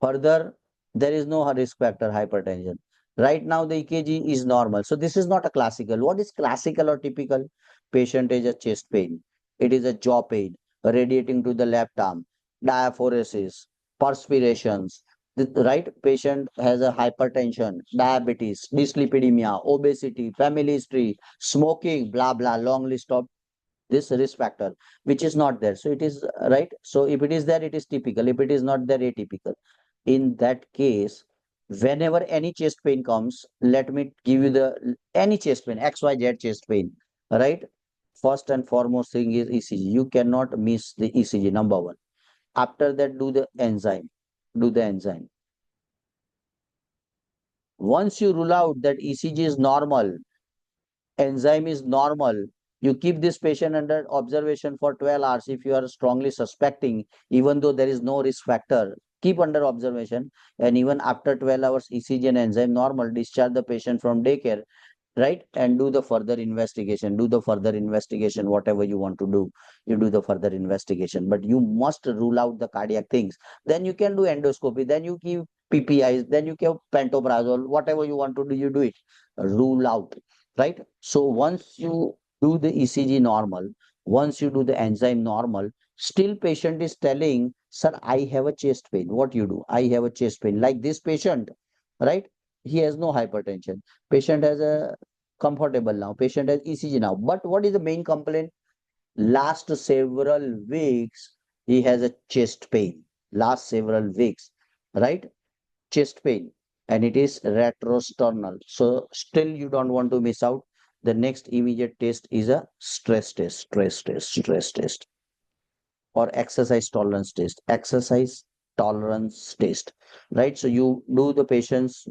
Further, there is no risk factor hypertension. Right now, the EKG is normal. So this is not a classical. What is classical or typical? patient is a chest pain, it is a jaw pain, radiating to the left arm, diaphoresis, perspirations, right? Patient has a hypertension, diabetes, dyslipidemia, obesity, family history, smoking, blah, blah, long list of this risk factor, which is not there. So it is right. So if it is there, it is typical. If it is not there, atypical. In that case, whenever any chest pain comes, let me give you the any chest pain, XYZ chest pain, right? First and foremost thing is ECG. You cannot miss the ECG, number one. After that, do the enzyme. Do the enzyme. Once you rule out that ECG is normal, enzyme is normal, you keep this patient under observation for 12 hours if you are strongly suspecting, even though there is no risk factor, keep under observation. And even after 12 hours, ECG and enzyme normal, discharge the patient from daycare, right? And do the further investigation. Do the further investigation, whatever you want to do, you do the further investigation. But you must rule out the cardiac things. Then you can do endoscopy, then you give PPIs, then you give pantoprazole, whatever you want to do, you do it. Rule out, right? So once you do the ECG normal, once you do the enzyme normal, still patient is telling, sir, I have a chest pain. What you do? I have a chest pain. Like this patient, right? He has no hypertension. Patient has a comfortable now. Patient has ECG now. But what is the main complaint? Last several weeks, he has a chest pain. Last several weeks, right? Chest pain. And it is retrosternal. So still you don't want to miss out. The next immediate test is a stress test, or exercise tolerance test. Exercise tolerance test, right? So you do the patients,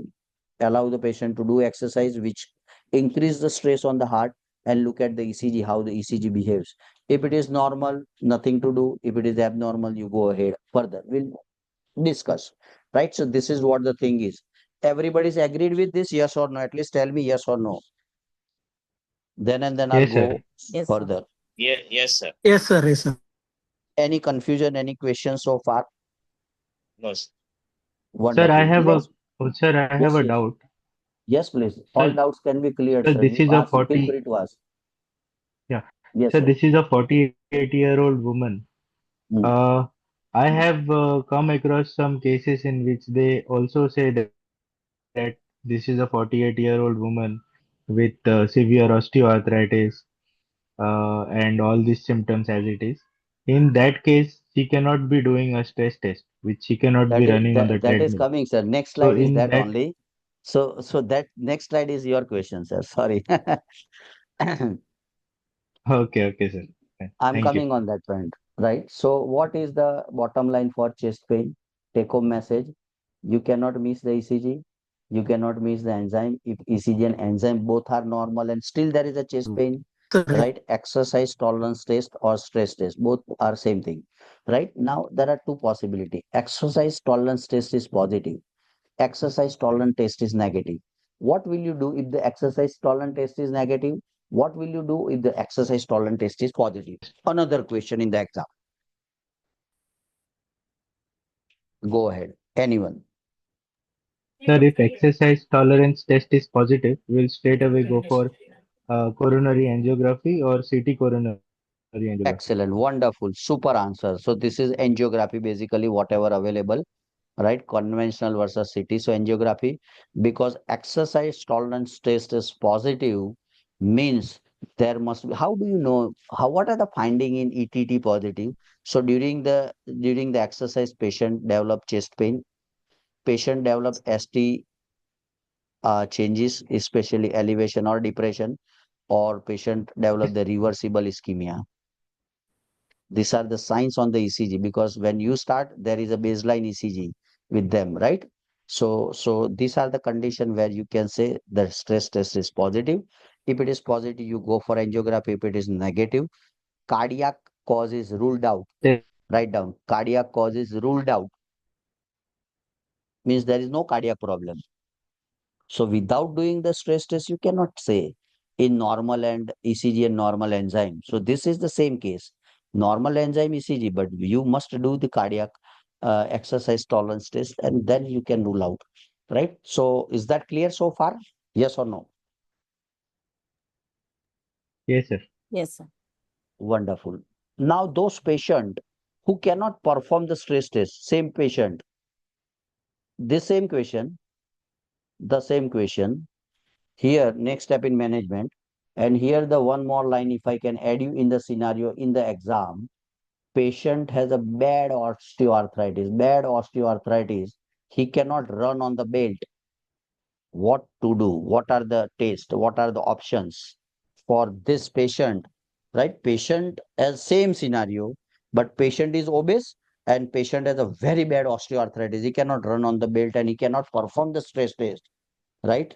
allow the patient to do exercise which increase the stress on the heart, and look at the ECG, how the ECG behaves. If it is normal, nothing to do. If it is abnormal, you go ahead further. We'll discuss, right? So this is what the thing is. Everybody's agreed with this, yes or no? At least tell me yes or no. Then and then I'll Yes, sir. go Yes, sir. further. Yeah, yes, sir. Yes, sir. Yes, sir. Any confusion, any questions so far? No, sir. Sir, I Wonderful. have Yes, sir, I have yes, a yes. doubt. Yes, please. All Sir, doubts can be cleared, sir, sir. this You is a ask, feel 40, free to ask. yeah. Yes, Sir, sir. this is a 48-year-old woman. Hmm. Uh, I have come across some cases in which they also say that this is a 48-year-old woman with severe osteoarthritis and all these symptoms as it is. In that case, she cannot be doing a stress test, which she cannot be running on the That is treadmill. coming, sir. Next So slide is in that that, only. So that next slide is your question, sir. Sorry. okay, okay, sir. I'm Thank you. coming on that point, right? So what is the bottom line for chest pain? Take home message. You cannot miss the ECG. You cannot miss the enzyme. If ECG and enzyme both are normal and still there is a chest pain, Yes, sir. right? Exercise tolerance test or stress test, both are same thing, right? Now there are two possibility. Exercise tolerance test is positive. Exercise tolerance test is negative. What will you do if the exercise tolerance test is negative? What will you do if the exercise tolerance test is positive? Another question in the exam. Go ahead. Anyone? Sir, if exercise tolerance test is positive, we'll straight away go for coronary angiography or CT coronary angiography. Excellent. Wonderful. Super answer. So this is angiography, basically whatever available, right? Conventional versus CT. So angiography, because exercise tolerance test is positive, means there must be, how do you know, how, what are the finding in ETT positive? So during the exercise, patient develop chest pain, patient develop ST changes, especially elevation or depression, or patient develop the reversible ischemia. These are the signs on the ECG, because when you start, there is a baseline ECG with them, right? So these are the condition where you can say the stress test is positive. If it is positive, you go for angiography. If it is negative, cardiac cause is ruled out. Write down, cardiac cause is ruled out, means there is no cardiac problem. So without doing the stress test, you cannot say in normal and ECG and normal enzyme. So this is the same case. Normal enzyme ECG, but you must do the cardiac exercise tolerance test, and then you can rule out. Right? So is that clear so far? Yes or no? Yes, sir. Yes, sir. Wonderful. Now, those patient who cannot perform the stress test, same patient, this the same question, here, next step in management, and here the one more line, if I can add you in the scenario in the exam, patient has a bad osteoarthritis, he cannot run on the belt. What to do? What are the tests? What are the options for this patient? Right? Patient has same scenario, but patient is obese and patient has a very bad osteoarthritis. He cannot run on the belt and he cannot perform the stress test. Right?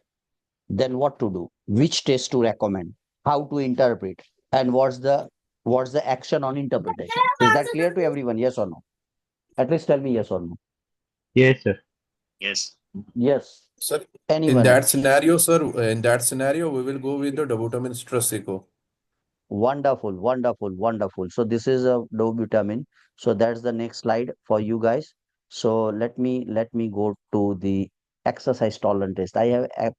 Then what to do? Which test to recommend? How to interpret? And what's the action on interpretation? Is that clear to everyone? Yes or no? At least tell me yes or no. Yes, sir. Yes. Yes. Sir, Anyone? in that scenario, we will go with the dobutamine stress echo. Wonderful, wonderful, wonderful. So this is a dovitamin. So that's the next slide for you guys. So let me go to the exercise tolerance test. I have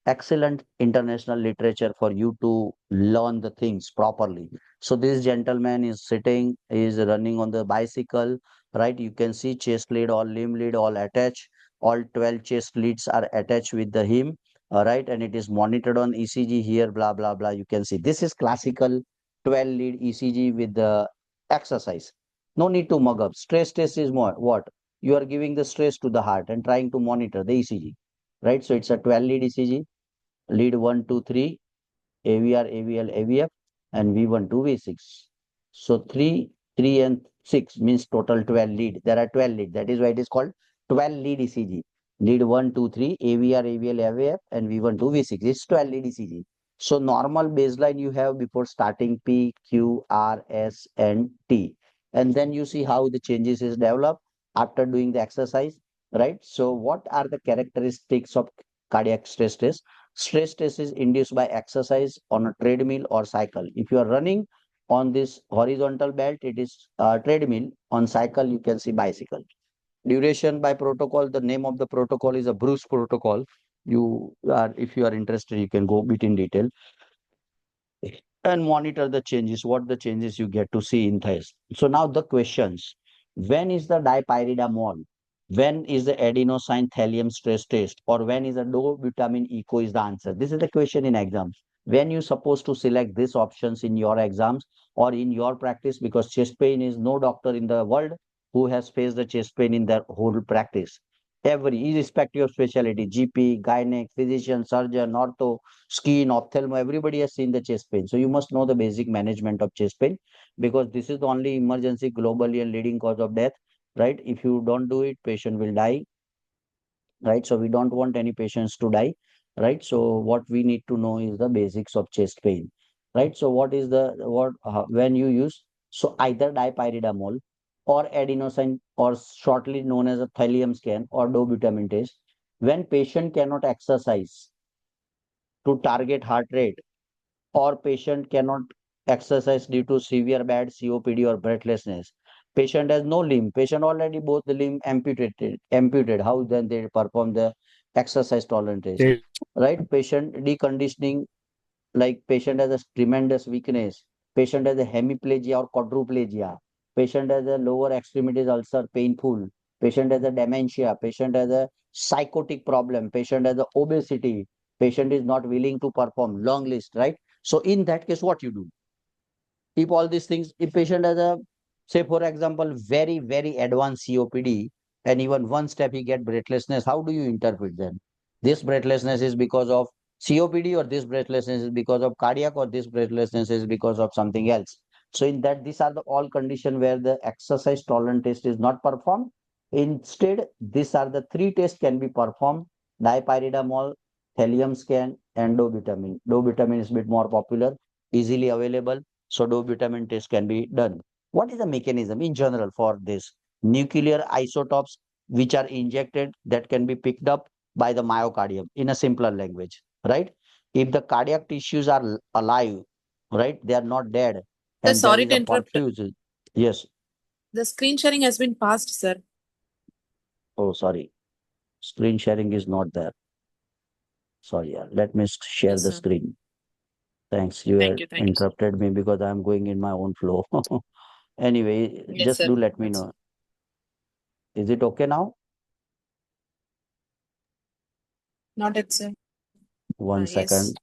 excellent international literature for you to learn the things properly. So this gentleman is sitting, is running on the bicycle, right? You can see chest lead or limb lead all attached. All 12 chest leads are attached with the him, all right, and it is monitored on ECG here, blah blah blah. You can see this is classical 12 lead ECG with the exercise. No need to mug up. Stress test is more what you are giving the stress to the heart and trying to monitor the ECG, right? So it's a 12 lead ECG, lead 1, 2, 3, AVR, AVL, AVF, and V1 to V6. So 3, 3 and 6 means total 12 lead. There are 12 lead. That is why it is called 12 lead ECG. Lead 1, 2, 3, AVR, AVL, AVF, and V1 to V6. It's 12 lead ECG. So normal baseline you have before starting P, Q, R, S, and T. And then you see how the changes is developed after doing the exercise, right? So what are the characteristics of cardiac stress test? Stress test is induced by exercise on a treadmill or cycle. If you are running on this horizontal belt, it is treadmill. On cycle, you can see bicycle. Duration by protocol, the name of the protocol is a Bruce protocol. If you are interested, you can go bit in detail and monitor the changes, what the changes you get to see in test. So now the questions. When is the dipyridamole? When is the adenosine thallium stress test? Or when is the dovitamin echo is the answer? This is the question in exams. When you supposed to select these options in your exams or in your practice, because chest pain is no doctor in the world who has faced the chest pain in their whole practice. Every irrespective of specialty, GP, gynec, physician, surgeon, ortho, skin, ophthalmo, everybody has seen the chest pain. So you must know the basic management of chest pain because this is the only emergency globally and leading cause of death, right? If you don't do it, patient will die, right? So we don't want any patients to die, right? So what we need to know is the basics of chest pain, right? So when you use, so either dipyridamole or adenosine or shortly known as a thallium scan or dovitamin test, when patient cannot exercise to target heart rate or patient cannot exercise due to severe bad COPD or breathlessness. Patient has no limb. Patient already both the limb amputated. How then they perform the exercise tolerance test, Yes, right? Patient deconditioning, like patient has a tremendous weakness. Patient has a hemiplegia or quadriplegia. Patient has a lower extremities ulcer, painful. Patient has a dementia. Patient has a psychotic problem. Patient has a obesity. Patient is not willing to perform. Long list, right? So in that case, what you do? If all these things, if patient has a, say for example, very, very advanced COPD, and even one step he get breathlessness, how do you interpret then? This breathlessness is because of COPD, or this breathlessness is because of cardiac, or this breathlessness is because of something else. So in that, these are the all condition where the exercise tolerance test is not performed. Instead, these are the three tests can be performed: dipyridamole, thallium scan, and dovitamin. Dovitamin is a bit more popular, easily available, so dovitamin test can be done. What is the mechanism in general for this? Nuclear isotopes which are injected that can be picked up by the myocardium in a simpler language, right? If the cardiac tissues are alive, right, they are not dead, Sir, and there sorry is to a interrupt. perfusion. Yes. The screen sharing has been passed, sir. Oh, sorry. Screen sharing is not there. Sorry. Let me share Yes, the sir. screen. Thanks. You Thank had you. Thank you, sir. interrupted me because I'm going in my own flow. Anyway, Yes, just sir. do let me Yes. know. Is it okay now? Not yet, sir. One Yes. second.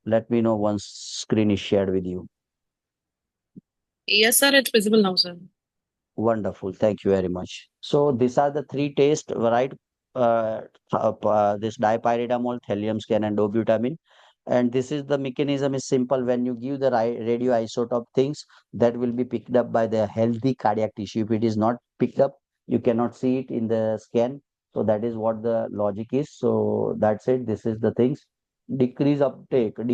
Let me know once screen is shared with you. Yes, sir. It's visible now, sir. Wonderful. Thank you very much. So these are the three tests, right? This dipyridamole, thallium scan, and dobutamine. And this is the mechanism is simple. When you give the radioisotope things, that will be picked up by the healthy cardiac tissue. If it is not picked up, you cannot see it in the scan. So that is what the logic is. So that's it. This is the things. Decrease uptake by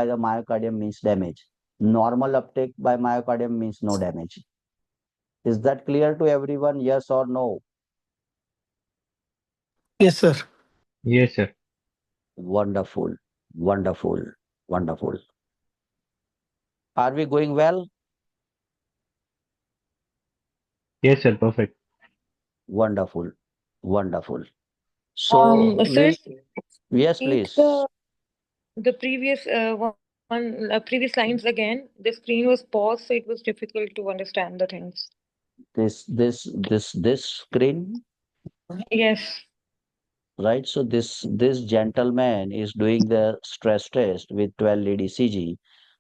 the myocardium means damage. Normal uptake by myocardium means no damage. Is that clear to everyone? Yes or no? Yes, sir. Yes, sir. Wonderful, wonderful, wonderful. Are we going well? Yes, sir. Perfect. Wonderful, wonderful. So Sir, yes, repeat please. the previous previous lines again. The screen was paused, so it was difficult to understand the things. This screen, Yes. right? So this gentleman is doing the stress test with 12 lead ECG,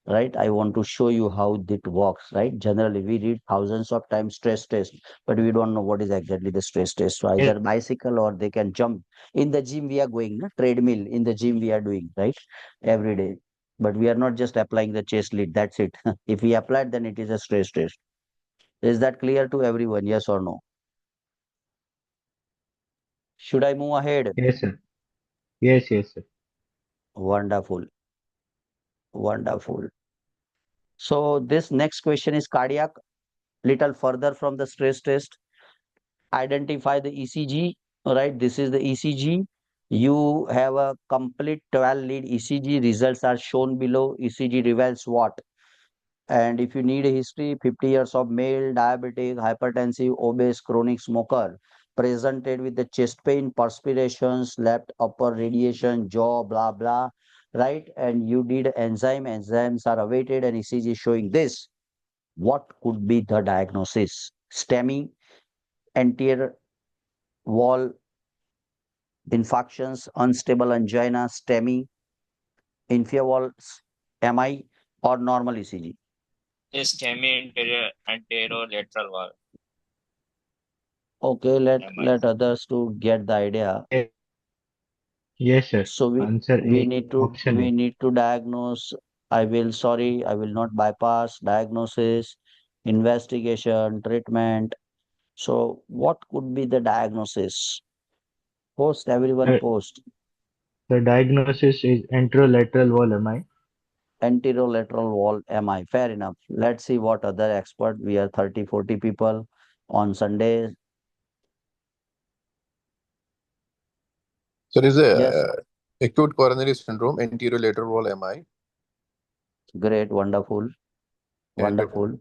right? I want to show you how it works, right? Generally, we read thousands of times stress test, but we don't know what is exactly the stress test. So Yes, either bicycle or they can jump. In the gym, we are going, na? Treadmill in the gym we are doing, right? Every day. But we are not just applying the chest lead. That's it. If we apply it, then it is a stress test. Is that clear to everyone? Yes or no? Should I move ahead? yes, sir. Yes, yes, sir. Wonderful. Wonderful. So this next question is cardiac, little further from the stress test. Identify the ECG, right? This is the ECG. You have a complete 12 lead ECG. Results are shown below. ECG reveals what? And if you need a history, 50 years of male, diabetic, hypertensive, obese, chronic smoker, presented with the chest pain, perspirations, left upper radiation, jaw, blah, blah, right? And you did enzymes are awaited, and ECG showing this. What could be the diagnosis? STEMI, anterior wall infarctions, unstable angina, STEMI, inferior wall MI, or normal ECG. Is anterolateral wall. Okay, MI. let others to get the idea. Yes, yes, sir. So Answer A. Option we A. need to diagnose. I will not bypass diagnosis, investigation, treatment. So what could be the diagnosis? Post everyone The, post. the diagnosis is anterolateral wall MI. Anterolateral wall MI. Fair enough. Let's see what other expert. We are 30, 40 people on Sunday. So it is a Yes, acute coronary syndrome, anterior lateral wall MI, great, wonderful, and wonderful.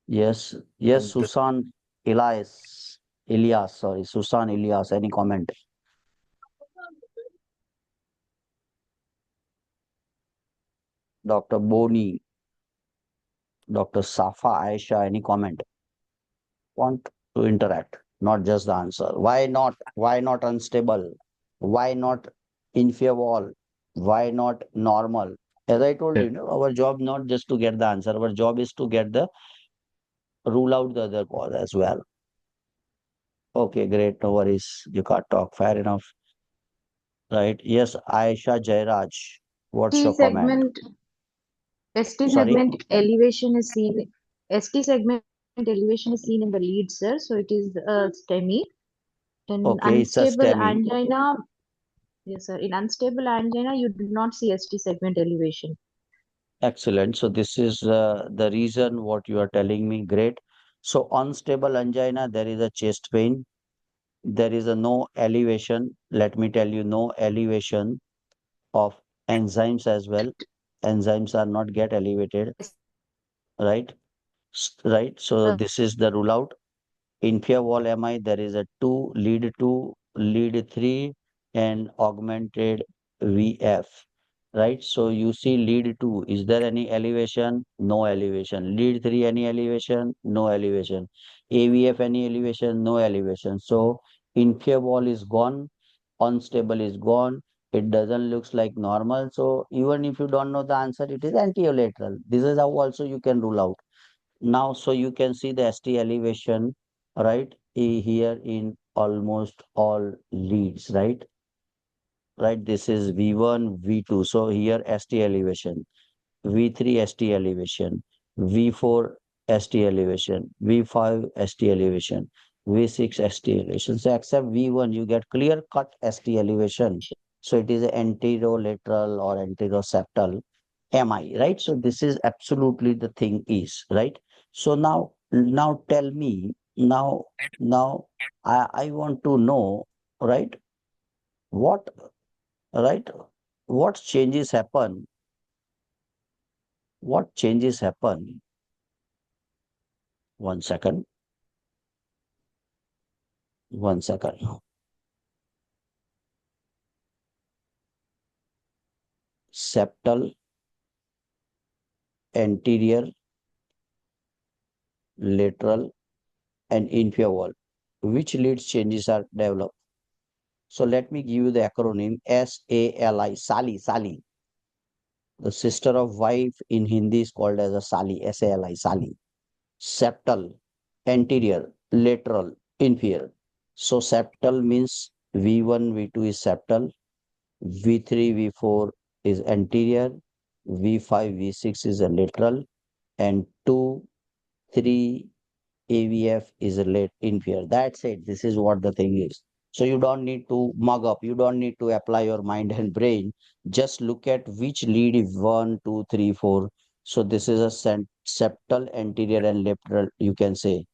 Yes, yes, and Susan Elias. Any comment? Dr. Boni, Dr. Safa Aisha, any comment? Want to interact, not just the answer. Why not? Why not unstable? Why not inferior wall? Why not normal? As I Yes, told you, sir. no, our job not just to get the answer, our job is to get the rule out the other cause as well. Okay, great, no worries. You can't talk, fair enough. Right. Yes, Aisha Jairaj, what's ST your comment? segment ST Sorry. segment elevation is seen ST segment elevation is seen in the lead, sir. So it is STEMI. In Okay, it's a unstable STEMI. angina, yes, sir. In unstable angina, you do not see ST segment elevation. Excellent. So this is the reason what you are telling me. Great. So unstable angina, there is a chest pain. There is a no elevation. Let me tell you, no elevation of enzymes as well. Enzymes are not get elevated, Yes, right? Right. So sir. this is the rule out. Inferior wall MI, there is a 2, lead 3, and augmented VF. right? So you see lead 2, is there any elevation? No elevation. Lead 3, any elevation? No elevation. AVF, any elevation? No elevation. So inferior wall is gone, unstable is gone. It doesn't looks like normal. So even if you don't know the answer, it is anterolateral. This is how also you can rule out. Now, so you can see the ST elevation, right? Here in almost all leads, right? Right, this is V1, V2. So here ST elevation, V3 ST elevation, V4 ST elevation, V5 ST elevation, V6 ST elevation. So except V1, you get clear cut ST elevation. So it is anterolateral or anteroseptal MI, right? So this is absolutely the thing is, right? So now tell me, now I want to know, right? What, right? What changes happen? What changes happen? 1 second. 1 second. Septal, anterior, lateral, and inferior wall. Which leads changes are developed? So let me give you the acronym SALI, SALI, SALI. The sister of wife in Hindi is called as a SALI, SALI, SALI. Septal, anterior, lateral, inferior. So septal means V1, V2 is septal, V3, V4 is anterior, V5, V6 is a lateral, and 2, 3, AVF is a late inferior. That's it. This is what the thing is. So you don't need to mug up. You don't need to apply your mind and brain. Just look at which lead is 1, 2, 3, 4. So this is a septal, anterior, and lateral, you can say,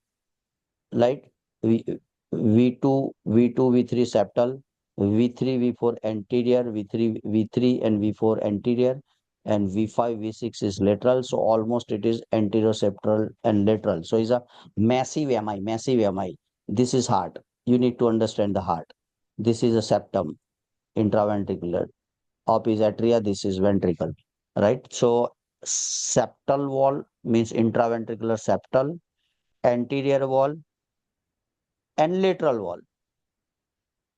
right? V2, V3 septal, V3, V4 anterior, V3 and V4 anterior, and V5, V6 is lateral. So almost it is anteroseptal and lateral. So it's a massive MI, massive MI. This is heart. You need to understand the heart. This is a septum, intraventricular. Up is atria, this is ventricle, right? So septal wall means intraventricular septal, anterior wall, and lateral wall.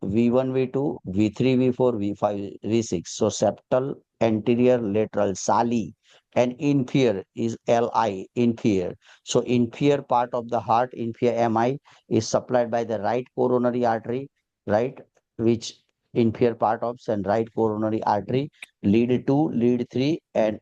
V1, V2, V3, V4, V5, V6. So septal, anterior, lateral, SALI, and inferior is LI, inferior. So inferior part of the heart, inferior MI, is supplied by the right coronary artery, right? Which inferior part of and right coronary artery, lead 2, lead 3, and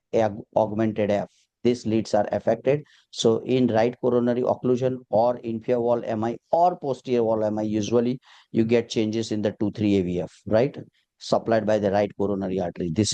augmented F. These leads are affected. So in right coronary occlusion or inferior wall MI or posterior wall MI, usually you get changes in the 2,3 AVF, right? Supplied by the right coronary artery. This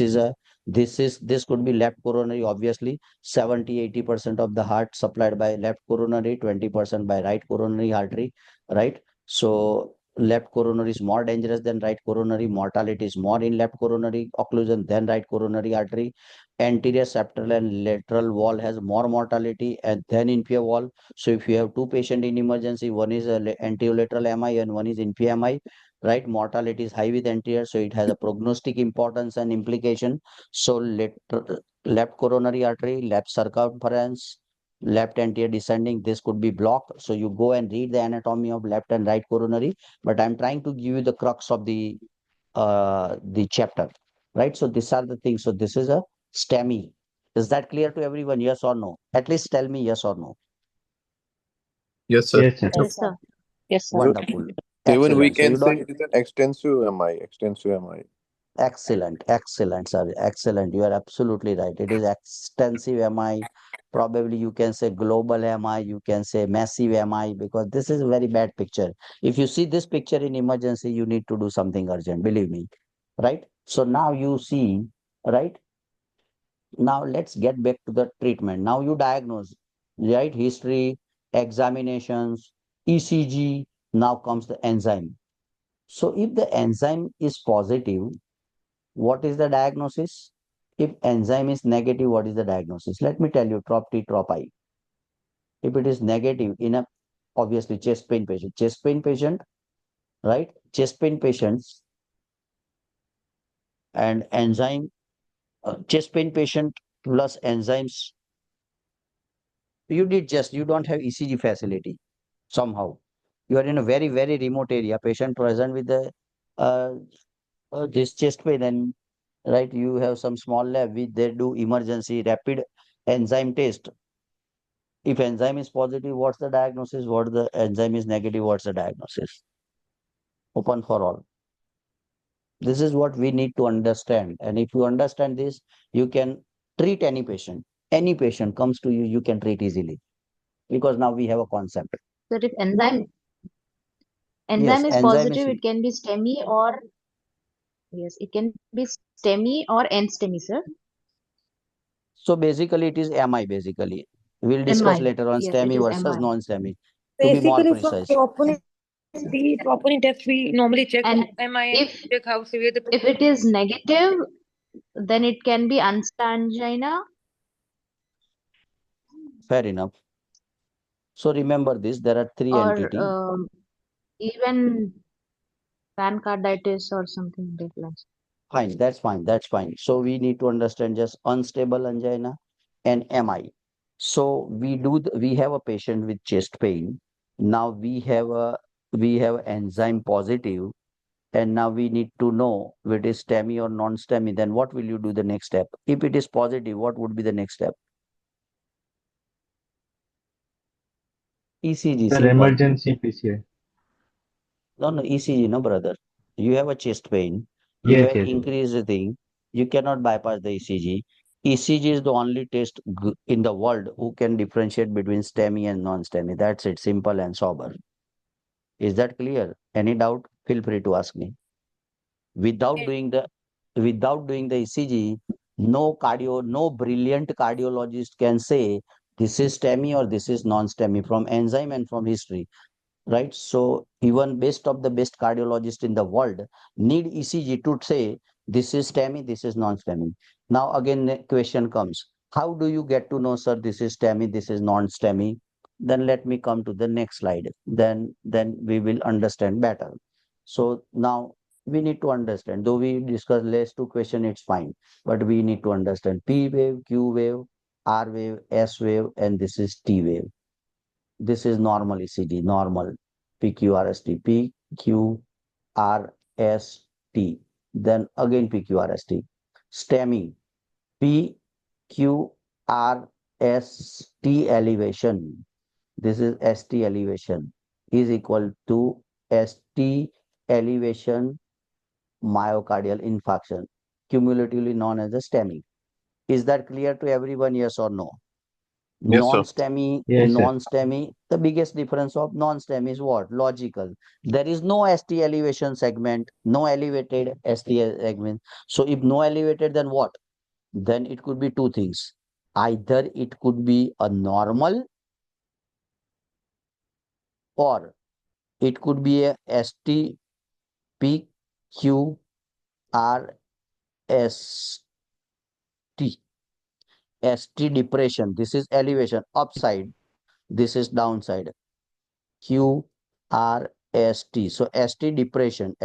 could be left coronary, obviously. 70-80% of the heart supplied by left coronary, 20% by right coronary artery, right? So left coronary is more dangerous than right coronary. Mortality is more in left coronary occlusion than right coronary artery. Anterior septal and lateral wall has more mortality and then inferior wall. So if you have two patients in emergency, one is anterolateral MI and one is inferior MI, right? Mortality is high with anterior, so it has a prognostic importance and implication. So left coronary artery, left circumference, left anterior descending, this could be blocked. So you go and read the anatomy of left and right coronary, but I'm trying to give you the crux of the chapter, right? So these are the things. So this is a STEMI. Is that clear to everyone? Yes or no? At least tell me yes or no. Yes, sir. Yes, sir. Yes, sir. Yes, sir. Wonderful. Even we Excellent. So can you say don't. it is an extensive MI, extensive MI. Excellent. Excellent, sir. Excellent. You are absolutely right. It is extensive MI. Probably you can say global MI. You can say massive MI because this is a very bad picture. If you see this picture in emergency, you need to do something urgent. Believe me. Right. So now you see, right? Now let's get back to the treatment. Now you diagnose, right? History, examinations, ECG. Now comes the enzyme. So if the enzyme is positive, what is the diagnosis? If enzyme is negative, what is the diagnosis? Let me tell you, trop T, trop I. If it is negative in a obviously chest pain patient, right? Chest pain patients and enzyme, chest pain patient plus enzymes. You don't have ECG facility somehow. You are in a very, very remote area, patient present with the uh, this chest pain, and right, you have some small lab which they do emergency rapid enzyme test. If enzyme is positive, what's the diagnosis? What the enzyme is negative, what's the diagnosis? Open for all. This is what we need to understand. And if you understand this, you can treat any patient. Any patient comes to you, you can treat easily because now we have a concept. Sir, if enzyme Yes, is enzyme is positive, it can be STEMI or yes, it can be STEMI or NSTEMI, sir. so basically it is MI basically. We'll discuss MI. later on Yes, it STEMI is versus MI. non-STEMI to be more Basically, for precise. troponin test, we normally check And MI and if check how severe the if it is negative, then it can be angina Fair enough. So remember this, there are three or entities. even pancreatitis or something like that. Fine, that's fine, that's fine. So we need to understand just unstable angina and MI. So we have a patient with chest pain. Now we have enzyme positive, and now we need to know if it is STEMI or non-STEMI. Then what will you do the next step? If it is positive, what would be the next step? ECG, Sir, simple. emergency PCI. No, no, ECG, no, brother. You have a chest pain, you Yes, have yes, yes. increased thing, you cannot bypass the ECG. ECG is the only test in the world who can differentiate between STEMI and non-STEMI. That's it, simple and sober. Is that clear? Any doubt? Feel free to ask me. Without doing the ECG, no brilliant cardiologist can say this is STEMI or this is non-STEMI from enzyme and from history, right? So even best of the best cardiologist in the world need ECG to say this is STEMI, this is non-STEMI. Now again the question comes, how do you get to know, sir, this is STEMI, this is non-STEMI? Then let me come to the next slide. Then we will understand better. So now we need to understand, though we discuss less two question, it's fine, but we need to understand P wave, Q wave, R wave, S wave, and this is T wave. This is normal ECG, normal PQRST, PQRST. Then again PQRST. STEMI, PQRST elevation. This is ST elevation is equal to ST elevation myocardial infarction, cumulatively known as the STEMI. Is that clear to everyone? Yes or no? Yes, sir. Yes, sir. Non-STEMI, the biggest difference of non-STEMI is what? Logical. There is no ST elevation segment, no elevated ST segment. So if no elevated, then what? Then it could be two things. Either it could be a normal or it could be a ST PQRST. ST depression. This is elevation upside. This is downside. QRST. So ST depression,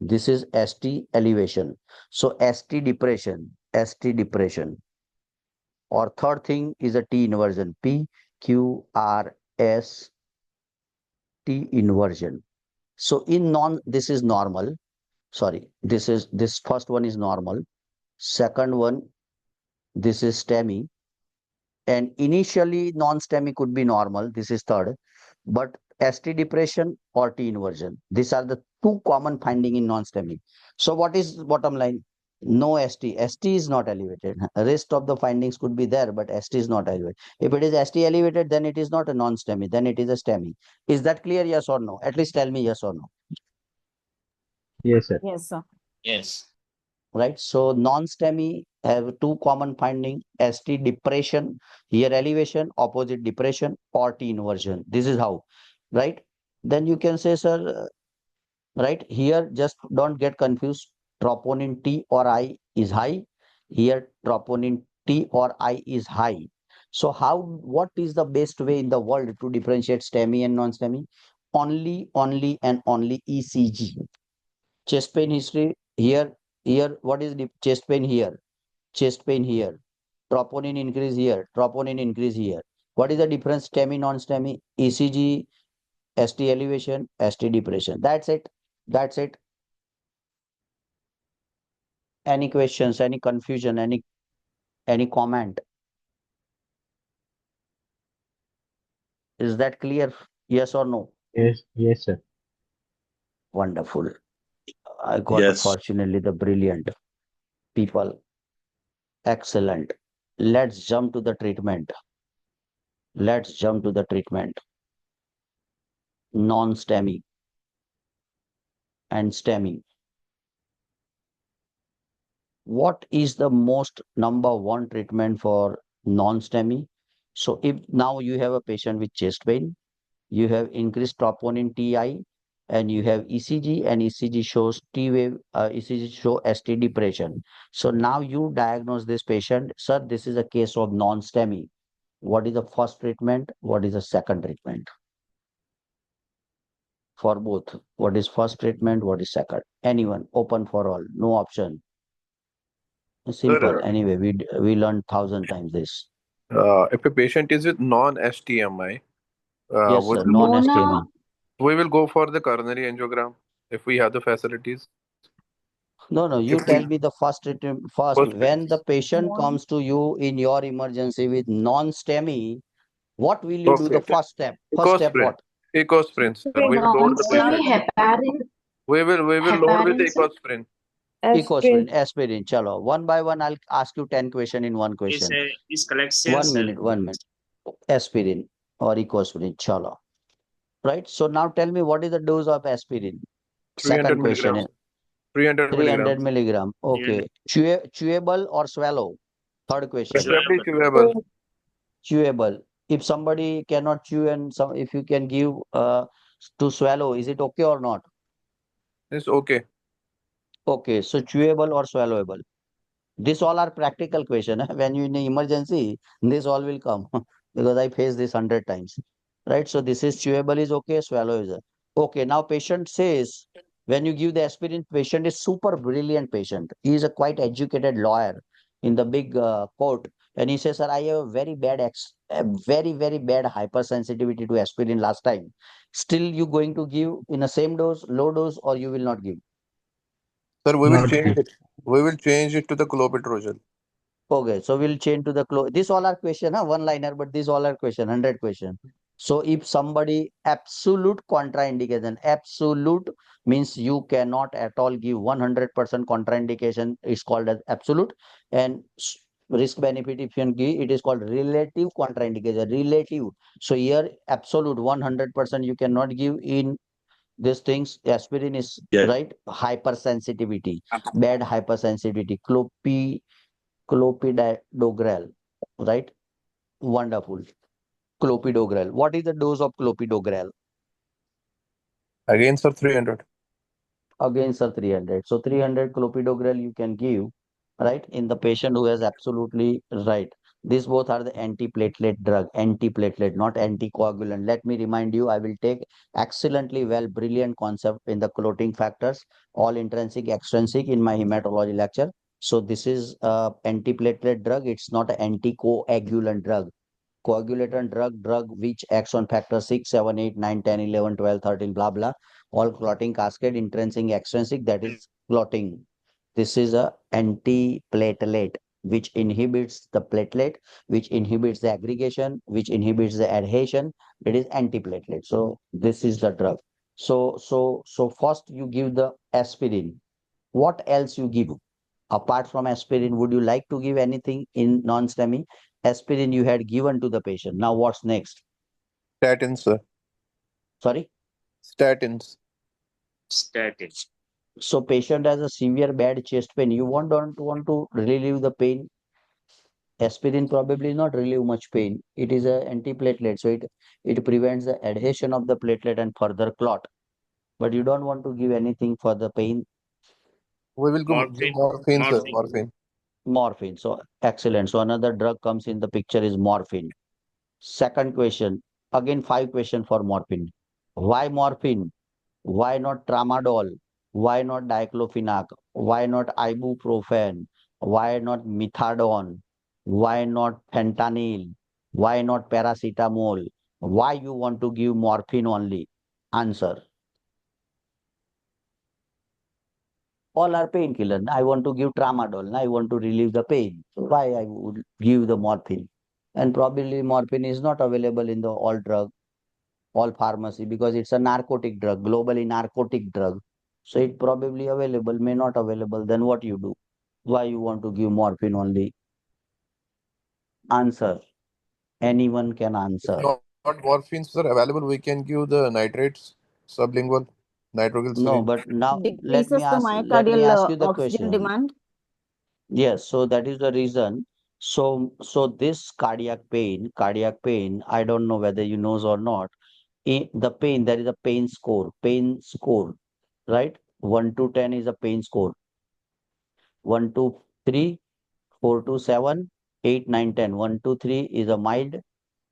this is ST elevation. So ST depression. Or third thing is a T inversion, PQRST inversion. So in this is normal. Sorry, this first one is normal. Second one, this is STEMI. And initially non-STEMI could be normal. This is third. But ST depression or T inversion. These are the two common finding in non-STEMI. So what is bottom line? No ST. ST is not elevated. Rest of the findings could be there, but ST is not elevated. If it is ST elevated, then it is not a non-STEMI. Then it is a STEMI. Is that clear? Yes or no? At least tell me yes or no. Yes, sir. Yes, sir. Yes. Right? So non-STEMI have two common finding: ST depression, here elevation, opposite depression, or T inversion. This is how, right? Then you can say, sir, right here, just don't get confused. Troponin T or I is high. Here, troponin T or I is high. So what is the best way in the world to differentiate STEMI and non-STEMI? Only and only ECG. Chest pain history, here Here, what is the chest pain here? Chest pain here. Troponin increase here. Troponin increase here. What is the difference? STEMI, non-STEMI, ECG, ST elevation, ST depression. That's it. That's it. Any questions? Any confusion? Any comment? Is that clear? Yes or no? Yes, yes, sir. Wonderful. I got Yes. fortunately the brilliant people. Excellent. Let's jump to the treatment. Let's jump to the treatment. Non-STEMI and STEMI. What is the most number one treatment for non-STEMI? So if now you have a patient with chest pain, you have increased troponin TI, and you have ECG, and ECG shows T wave, ECG show ST depression. So now you diagnose this patient, sir, this is a case of non-STEMI. What is the first treatment? What is the second treatment? For both, what is first treatment? What is second? Anyone, open for all, no option. Simple. Sir, Anyway, we learned 1,000 times this. if a patient is with non-STMI, Yes, we sir. will go, Non-STEMI. we will go for the coronary angiogram if we have the facilities. No, no. You If tell we me the first treatment first. first, When the patient comes to you in your emergency with non-STEMI, what will you do? The okay, first step. First step, ecosprin, what? ecosprin, sir. We will load the Non-STEMI patient. heparin, We will load with the heparin, sir. ecosprin. Ecosprin, Aspirin. aspirin. Chalo. One by one, I'll ask you 10 questions in one Is question. is collection 1 minute, 1 minute. Aspirin or ecosprin. Chalo. Right. So now tell me, what is the dose of aspirin? 300 Second question milligrams. is 300 300 milligrams. milligram. Okay. Chewable or swallow? Third question. Preferably chewable. Chewable. If somebody cannot chew and some, if you can give to swallow, is it okay or not? It's okay. Okay. So chewable or swallowable? This all are practical question. When you in an emergency, this all will come because I faced this 100 times. Right. So this is chewable is okay, swallow is okay. Now patient says when you give the aspirin, patient is super brilliant patient. He is a quite educated lawyer in the big court, and he says, "Sir, I have a very bad a very bad hypersensitivity to aspirin last time. Still, you going to give in the same dose, low dose, or you will not give?" Sir, we will Not change good. it. We will change it to the clopidogrel. Okay, so we'll change to the close. These all are question, huh? One liner, but these all are question, 100 question. So if somebody absolute contraindication, absolute means you cannot at all give 100% contraindication is called as absolute, and risk benefit if you can give it is called relative contraindication. Relative. So here absolute 100% you cannot give in these things. Aspirin is Yes. right. Hypersensitivity, bad hypersensitivity, clopidogrel, right? Wonderful. Clopidogrel. What is the dose of clopidogrel? Again, sir, 300. Again, sir, 300. So 300 clopidogrel you can give, right, in the patient who has absolutely right. These both are the antiplatelet drug, antiplatelet, not anticoagulant. Let me remind you, I will take excellently well, brilliant concept in the clotting factors, all intrinsic, extrinsic in my hematology lecture. So this is antiplatelet drug. It's not an anticoagulant drug. Coagulant drug which acts on factor 6, 7, 8, 9, 10, 11, 12, 13, blah blah, all clotting cascade, intrinsic, extrinsic, that is clotting. This is a antiplatelet which inhibits the platelet, which inhibits the aggregation, which inhibits the adhesion. It is antiplatelet. So this is the drug. So first you give the aspirin. What else you give? Apart from aspirin, would you like to give anything in non-STEMI? Aspirin you had given to the patient. Now what's next? Statins, sir. Sorry. Statins. statin. So patient has a severe bad chest pain. You don't want to relieve the pain. Aspirin probably not relieve much pain. It is a antiplatelet, so it prevents the adhesion of the platelet and further clot. But you don't want to give anything for the pain. We will give Morphine. morphine, sir. Morphine. Morphine. Morphine. So excellent. So another drug comes in the picture is morphine. Second question, again 5 questions for morphine. Why morphine? Why not tramadol? Why not diclofenac? Why not ibuprofen? Why not methadone? Why not fentanyl? Why not paracetamol? Why you want to give morphine only? Answer. All are painkillers. I want to give tramadol. I want to relieve the pain. So why I would give the morphine? And probably morphine is not available in the all drug, all pharmacy because it's a narcotic drug, globally narcotic drug. So it probably available, may not available. Then what you do? Why you want to give morphine only? Answer. Anyone can If answer. not morphines are available, we can give the nitrates, sublingual, No, nitroglycerin. but now Decreases the let me myocardial ask you the oxygen question. demand. Yes, so that is the reason. So this cardiac pain, I don't know whether you knows or not. The pain, there is a pain score, right? 1 to 10 is a pain score. 1 to 3, 4 to 7, 8, 9, 10. 1 to 3 is a mild,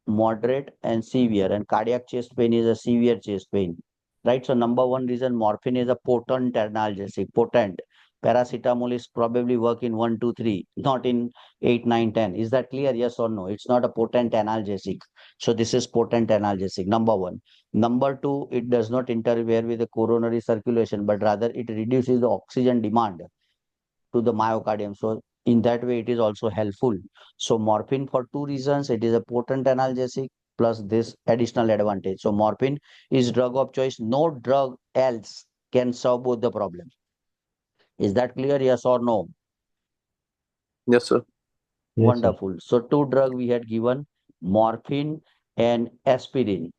moderate, and severe. And cardiac chest pain is a severe chest pain. Right? So number one reason morphine is a potent analgesic, potent. Paracetamol is probably work in 1, 2, 3, not in 8, 9, 10. Is that clear? Yes or no? It's not a potent analgesic. So this is potent analgesic, number one. Number two, it does not interfere with the coronary circulation, but rather it reduces the oxygen demand to the myocardium. So in that way, it is also helpful. So morphine for two reasons, it is a potent analgesic plus this additional advantage. So morphine is drug of choice. No drug else can solve both the problems. Is that clear? Yes or no? Yes, sir. Yes, sir. Wonderful. So two drug we had given, morphine and aspirin.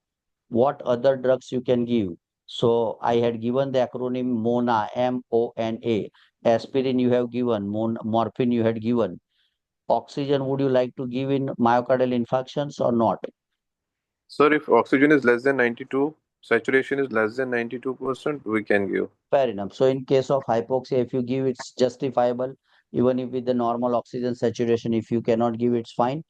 What other drugs you can give? So I had given the acronym MONA, MONA. Aspirin you have given, morphine you had given. Oxygen would you like to give in myocardial infarctions or not? Sir, if oxygen is less than 92, saturation is less than 92%, we can give. Fair enough. So in case of hypoxia, if you give, it's justifiable. Even if with the normal oxygen saturation, if you cannot give, it's fine,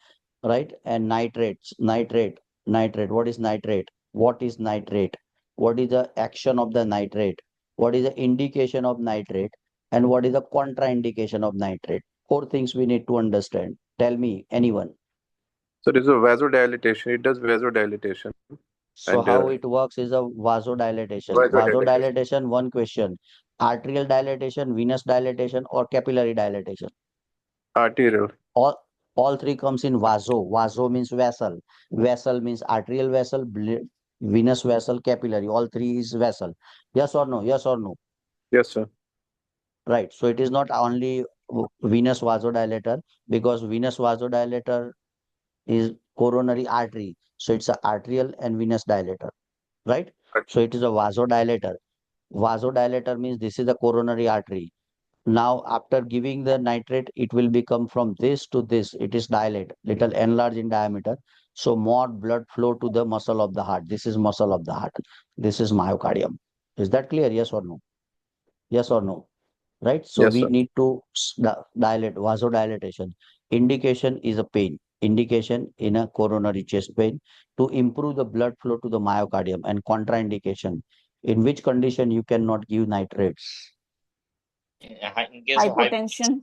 right? And nitrate. What is nitrate? What is nitrate? What is the action of the nitrate? What is the indication of nitrate? And what is the contraindication of nitrate? Four things we need to understand. Tell me, anyone. So this is a vasodilatation. It does vasodilatation So and how it works is a vasodilatation. vasodilatation. Vasodilatation, one question. Arterial dilatation, venous dilatation, or capillary dilatation. Arterial. All all three comes in vaso. Vaso means vessel. Vessel means arterial vessel, venous vessel, capillary. All three is vessel. Yes or no? Yes or no? Yes, sir. Right. So it is not only venous vasodilator because venous vasodilator is coronary artery. So it's a arterial and venous dilator. Right. So it is a vasodilator. Vasodilator means this is the coronary artery. Now, after giving the nitrate, it will become from this to this. It is dilate, little enlarge in diameter. So more blood flow to the muscle of the heart. This is muscle of the heart. This is myocardium. Is that clear? Yes or no? Yes or no? Right? So Yes, we sir. need to dilate, vasodilatation. Indication is a pain. Indication in a coronary chest pain to improve the blood flow to the myocardium and contraindication. In which condition you cannot give nitrates? In case of Hypotension.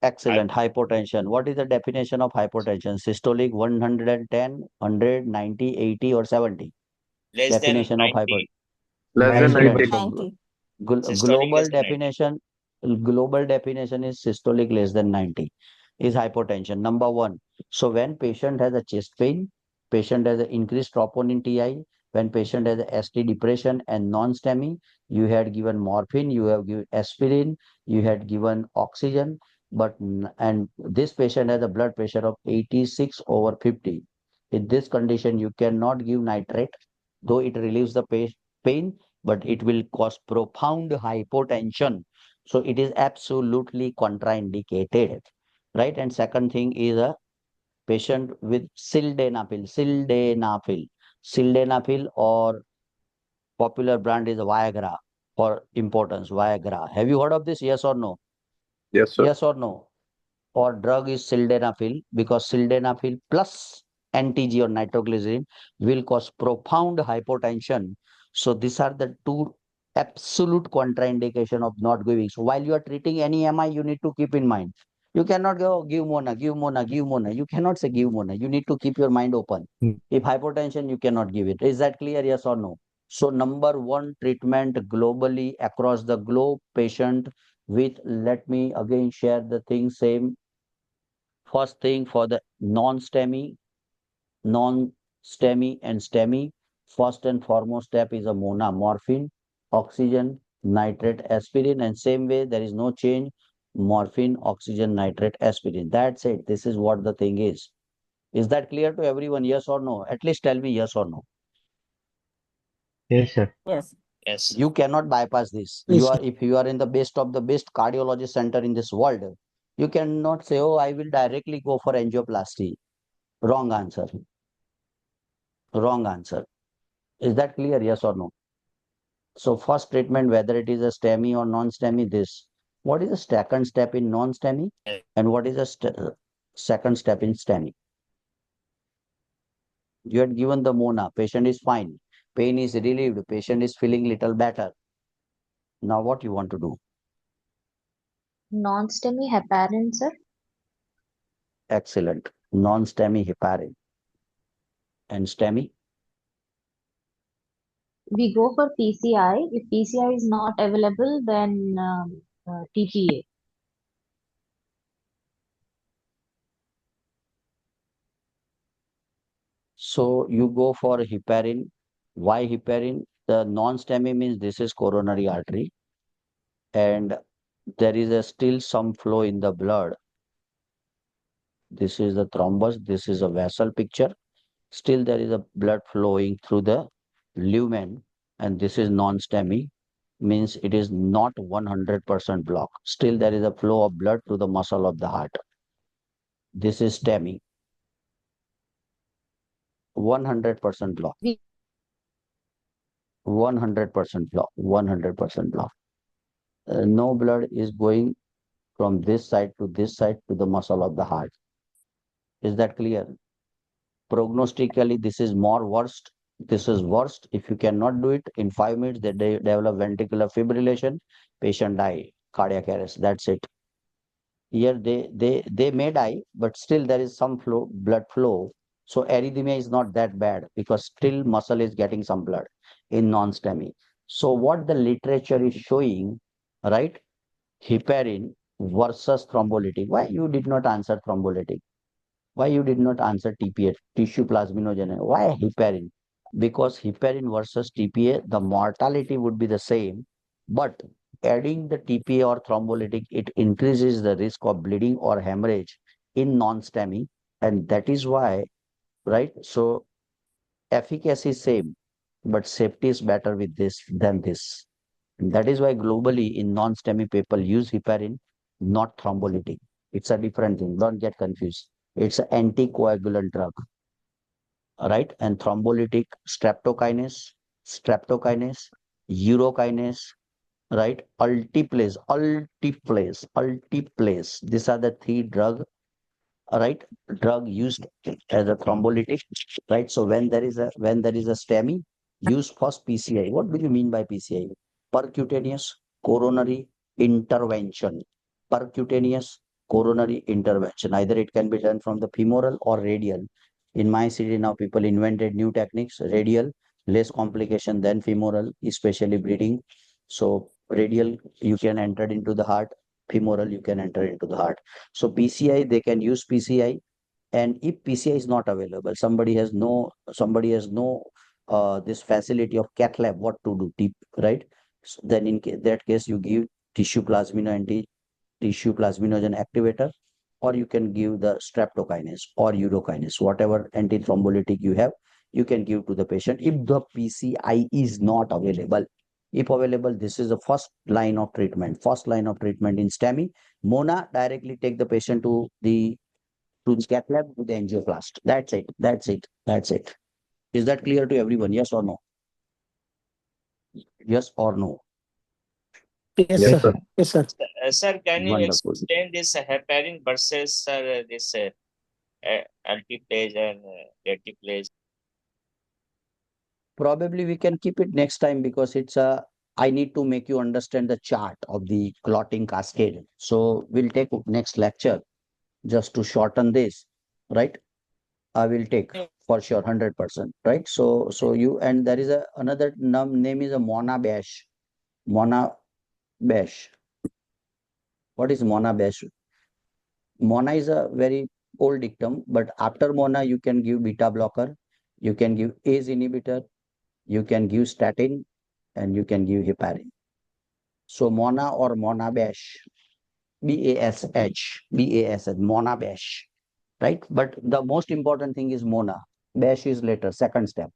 Excellent. Hypotension. What is the definition of hypotension? Systolic 110, 100, 90, 80, or 70? less than Definition of hyper. 90, Less than 90, Excellent. 90. So 90. systolic less global than 90. definition, global definition is systolic less than 90 is hypotension. Number one. So when patient has a chest pain, patient has an increased troponin TI, when patient has a ST depression and non-STEMI, you had given morphine, you have given aspirin, you had given oxygen, but and this patient has a blood pressure of 86 over 50. In this condition, you cannot give nitrate, though it relieves the pain, but it will cause profound hypotension. So it is absolutely contraindicated, right? And second thing is a patient with sildenafil, or popular brand is Viagra for importance, Viagra. Have you heard of this? Yes or no? Yes, sir. Yes or no? Or drug is sildenafil because sildenafil plus NTG or nitroglycerin will cause profound hypotension. So these are the two absolute contraindication of not giving. So while you are treating any MI, you need to keep in mind. You cannot go give Mona, give Mona, give Mona. You cannot say give Mona. You need to keep your mind open. If hypertension, you cannot give it. Is that clear? Yes or no? So number one treatment globally across the globe, patient with, let me again share the thing, same. First thing for the non-STEMI and STEMI, first and foremost step is a Mona, morphine, oxygen, nitrate, aspirin, and same way there is no change, morphine, oxygen, nitrate, aspirin. That's it. This is what the thing is. Is that clear to everyone? Yes or no? At least tell me yes or no. Yes, sir. Yes. Yes. You cannot bypass this. Yes, You are, if you are in the best of the best cardiology center in this world, you cannot say, oh, I will directly go for angioplasty. Wrong answer. Wrong answer. Is that clear? Yes or no? So first treatment, whether it is a STEMI or non-STEMI, this. What is the second step in non-STEMI and what is the second step in STEMI? You had given the Mona, patient is fine, pain is relieved, patient is feeling little better. Now what you want to do? Non-STEMI heparin, sir. Excellent. Non-STEMI heparin and STEMI. We go for PCI. If PCI is not available, then TPA. So you go for heparin. Why heparin? The non-STEMI means this is coronary artery and there is a still some flow in the blood. This is the thrombus, this is a vessel picture. Still there is a blood flowing through the lumen and this is non-STEMI, means it is not 100% blocked. Still there is a flow of blood to the muscle of the heart. This is STEMI, 100% block. We 100% block, 100% block. No blood is going from this side to the muscle of the heart. Is that clear? Prognostically, this is more worst. This is worst. If you cannot do it in 5 minutes, they develop ventricular fibrillation, patient die, cardiac arrest. That's it. Here they may die, but still there is some flow, blood flow. So arrhythmia is not that bad because still muscle is getting some blood in non-STEMI. So what the literature is showing, right? Heparin versus thrombolytic. Why you did not answer thrombolytic? Why you did not answer TPA, tissue plasminogen? Why heparin? Because heparin versus TPA, the mortality would be the same, but adding the TPA or thrombolytic, it increases the risk of bleeding or hemorrhage in non-STEMI, and that is why, right? So efficacy is same, but safety is better with this than this. And that is why globally in non-STEMI people use heparin, not thrombolytic. It's a different thing. Don't get confused. It's an anticoagulant drug, right? And thrombolytic, streptokinase, urokinase, right? Altiplase. These are the three right? Drug used as a thrombolytic, right? So when there is a STEMI, use first PCI. What do you mean by PCI? Percutaneous coronary intervention. Percutaneous coronary intervention. Either it can be done from the femoral or radial. In my city now, people invented new techniques. Radial, less complication than femoral, especially bleeding. So radial, you can enter into the heart. Femoral, you can enter into the heart. So PCI, they can use PCI, and if PCI is not available, somebody has no this facility of cath lab, what to do, right? So then in that case, you give tissue tissue plasminogen activator, or you can give the streptokinase or urokinase, whatever antithrombolytic you have, you can give to the patient if the PCI is not available. If available, this is the first line of treatment. First line of treatment in STEMI. Mona, directly take the patient to the cath lab with the angioplast. That's it. That's it. That's it. Is that clear to everyone? Yes or no? Yes or no? Yes, Yes, sir. sir. Yes, sir. Sir, can you Wonderful. explain this heparin versus this altiplase and altiplase? Probably we can keep it next time because it's a I need to make you understand the chart of the clotting cascade. So we'll take next lecture just to shorten this, right? I will take for sure 100%, right? So you, and there is another name is a Mona Bash. Mona Bash. What is Mona Bash? Mona is a very old dictum, but after Mona you can give beta blocker, you can give ACE inhibitor, you can give statin, and you can give heparin. So Mona or Mona Bash, BASH, Mona Bash, right? But the most important thing is Mona. Bash is later, second step.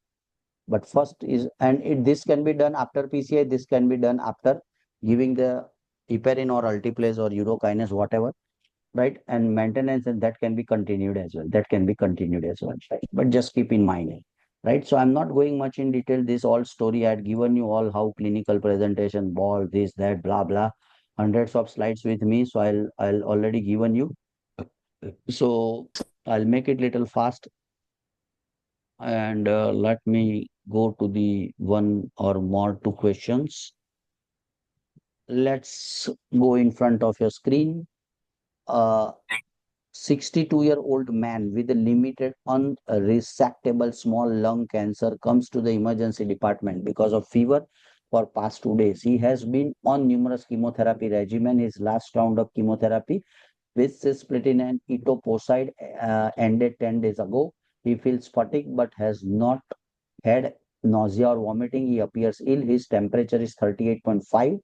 But first is, and this can be done after PCI, this can be done after giving the heparin or altiplase or urokinase, whatever, right? And maintenance, and that can be continued as well. That can be continued as well, right? But just keep in mind, right? So I'm not going much in detail. This all story I had given you all how clinical presentation, ball, this, that, blah, blah, hundreds of slides with me. So I'll already given you. So I'll make it little fast, and let me go to the one or more two questions. Let's go in front of your screen. 62-year-old man with a limited unresectable small lung cancer comes to the emergency department because of fever for past 2 days. He has been on numerous chemotherapy regimen. His last round of chemotherapy with cisplatin and etoposide ended 10 days ago. He feels fatigue but has not had nausea or vomiting. He appears ill. His temperature is 38.5.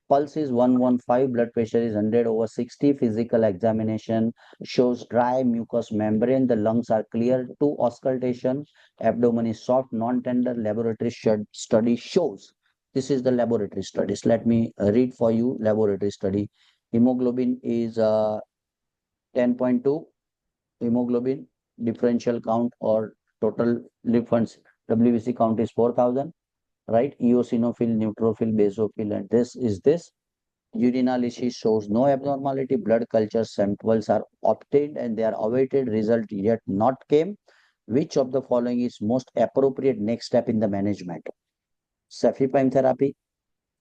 Pulse is 115, blood pressure is 100/60. Physical examination shows dry mucous membrane. The lungs are clear to auscultation. Abdomen is soft, non-tender. Laboratory study shows. This is the laboratory studies. Let me read for you laboratory study. Hemoglobin is 10.2. Hemoglobin differential count or total difference WBC count is 4,000. Right? Eosinophil, neutrophil, basophil, and this. Urinalysis shows no abnormality. Blood culture samples are obtained and they are awaited. Result yet not came. Which of the following is most appropriate next step in the management? Cefepime therapy,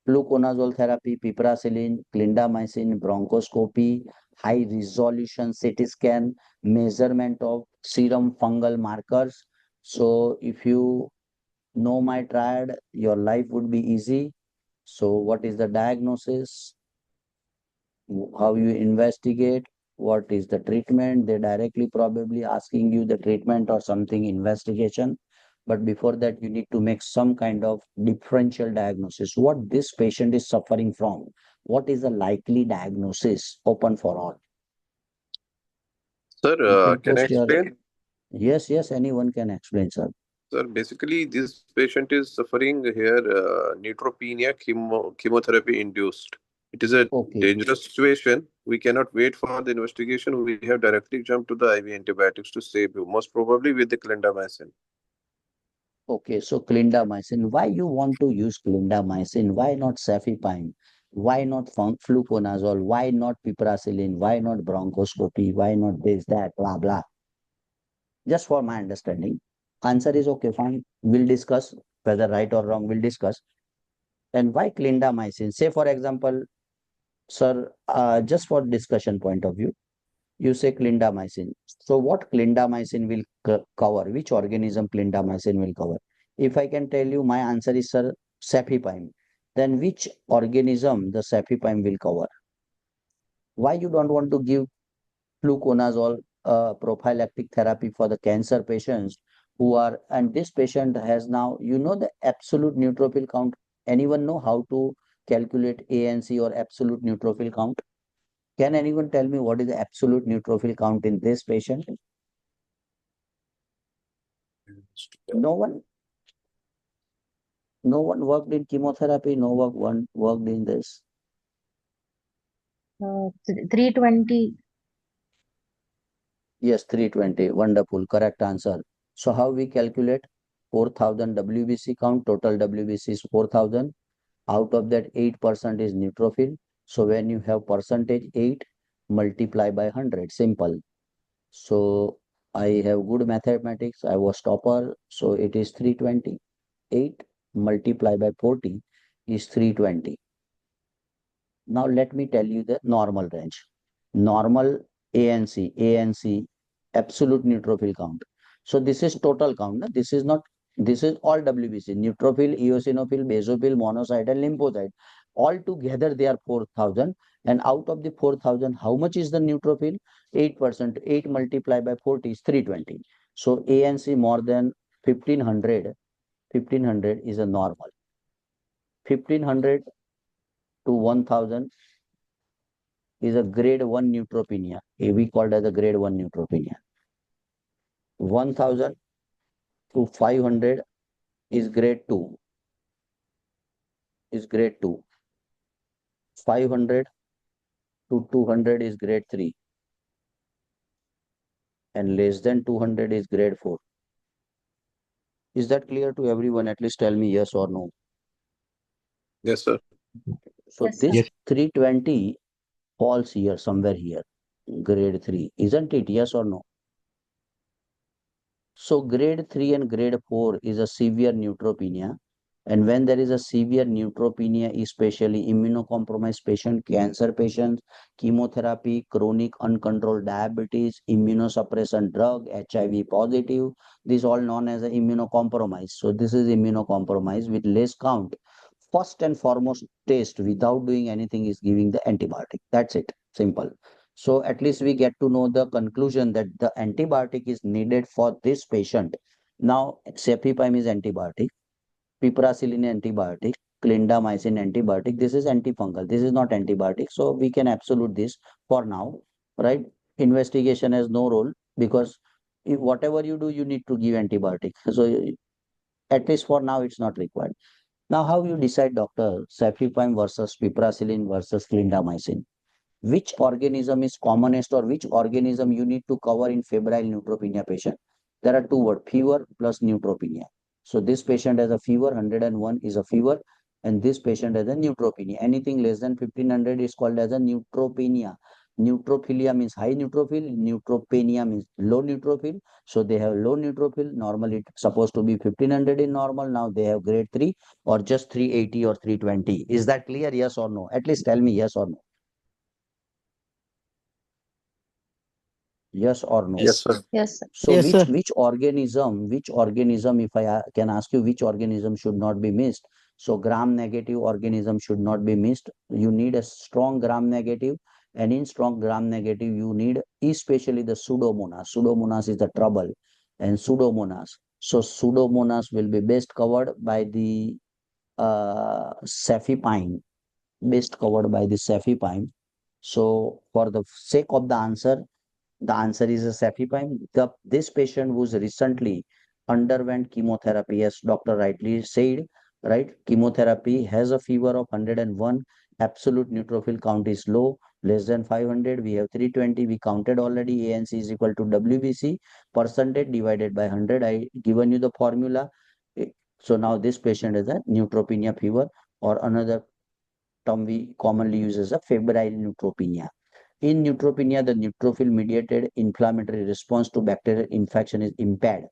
fluconazole therapy, piperacillin, clindamycin, bronchoscopy, high resolution CT scan, measurement of serum fungal markers. So if you know my triad, your life would be easy. So what is the diagnosis? How you investigate? What is the treatment? They directly probably asking you the treatment or something investigation. But before that, you need to make some kind of differential diagnosis. What this patient is suffering from? What is the likely diagnosis? Open for all. Sir, You can can I post your. explain? Yes, anyone can explain, sir. Sir, basically, this patient is suffering here neutropenia chemotherapy induced. It is a Okay. dangerous situation. We cannot wait for the investigation. We have directly jumped to the IV antibiotics to save you, most probably with the clindamycin. Okay, so clindamycin. Why you want to use clindamycin? Why not cefepime? Why not fluconazole? Why not piperacillin? Why not bronchoscopy? Why not this, that, blah, blah? Just for my understanding. Answer is okay, fine. We'll discuss whether right or wrong. We'll discuss. And why clindamycin? Say, for example, sir, just for discussion point of view, you say clindamycin. So what clindamycin will cover? Which organism clindamycin will cover? If I can tell you, my answer is, sir, cefepime. Then which organism the cefepime will cover? Why you don't want to give fluconazole prophylactic therapy for the cancer patients who are, and this patient has now, the absolute neutrophil count. Anyone know how to calculate ANC or absolute neutrophil count? Can anyone tell me what is the absolute neutrophil count in this patient? No one. No one worked in chemotherapy. No one worked in this. 320. Yes, 320. Wonderful. Correct answer. So how we calculate? 4,000 WBC count. Total WBC is 4,000. Out of that, 8% is neutrophil. So when you have percentage 8, multiply by 100. Simple. So I have good mathematics. I was topper. So it is 320. 8 multiplied by 40. is 320. Now let me tell you the normal range. Normal ANC, absolute neutrophil count. So this is total count. No? This is not, this is all WBC, neutrophil, eosinophil, basophil, monocyte and lymphocyte. All together they are 4,000. And out of the 4,000, how much is the neutrophil? 8%. 8 multiplied by 40 is 320. So ANC more than 1500, 1500 is a normal. 1500 to 1000 is a grade 1 neutropenia. We called as a grade 1 neutropenia. 1000 to 500 is grade 2. Is grade 2. 500 to 200 is grade 3. And less than 200 is grade 4. Is that clear to everyone? At least tell me yes or no. Yes, sir. So Yes, sir. this Yes. 320 falls here, somewhere here. Grade 3. Isn't it? Yes or no? So grade 3 and grade 4 is a severe neutropenia. And when there is a severe neutropenia, especially immunocompromised patient, cancer patients, chemotherapy, chronic uncontrolled diabetes, immunosuppression drug, HIV positive, this all known as a immunocompromised. So this is immunocompromised with less count. First and foremost test without doing anything is giving the antibiotic. That's it. Simple. So at least we get to know the conclusion that the antibiotic is needed for this patient. Now, cefepime is antibiotic, piperacillin antibiotic, clindamycin antibiotic. This is antifungal. This is not antibiotic. So we can absolute this for now, right? Investigation has no role because if whatever you do, you need to give antibiotic. So at least for now, it's not required. Now, how you decide, doctor, cefepime versus piperacillin versus clindamycin? Which organism is commonest or which organism you need to cover in febrile neutropenia patient? There are two words, fever plus neutropenia. So this patient has a fever, 101 is a fever, and this patient has a neutropenia. Anything less than 1500 is called as a neutropenia. Neutrophilia means high neutrophil, neutropenia means low neutrophil. So they have low neutrophil. Normally it's supposed to be 1500 in normal. Now they have grade 3 or just 380 or 320. Is that clear? Yes or no? At least tell me yes or no. Yes or no? Yes, sir. Yes, sir. So Yes, sir. which organism, if I can ask you, which organism should not be missed? So gram negative organism should not be missed. You need a strong gram negative, and in strong gram negative, you need especially the pseudomonas. Pseudomonas is the trouble, and pseudomonas. So pseudomonas will be best covered by the cefepime, best covered by the cefepime. So for the sake of the answer is a cefepime. This patient who's recently underwent chemotherapy, as doctor rightly said, right? Chemotherapy has a fever of 101, absolute neutrophil count is low, less than 500. We have 320. We counted already. ANC is equal to WBC percentage divided by 100. I given you the formula. So now this patient is a neutropenia fever, or another term we commonly use as a febrile neutropenia. In neutropenia, the neutrophil mediated inflammatory response to bacterial infection is impaired.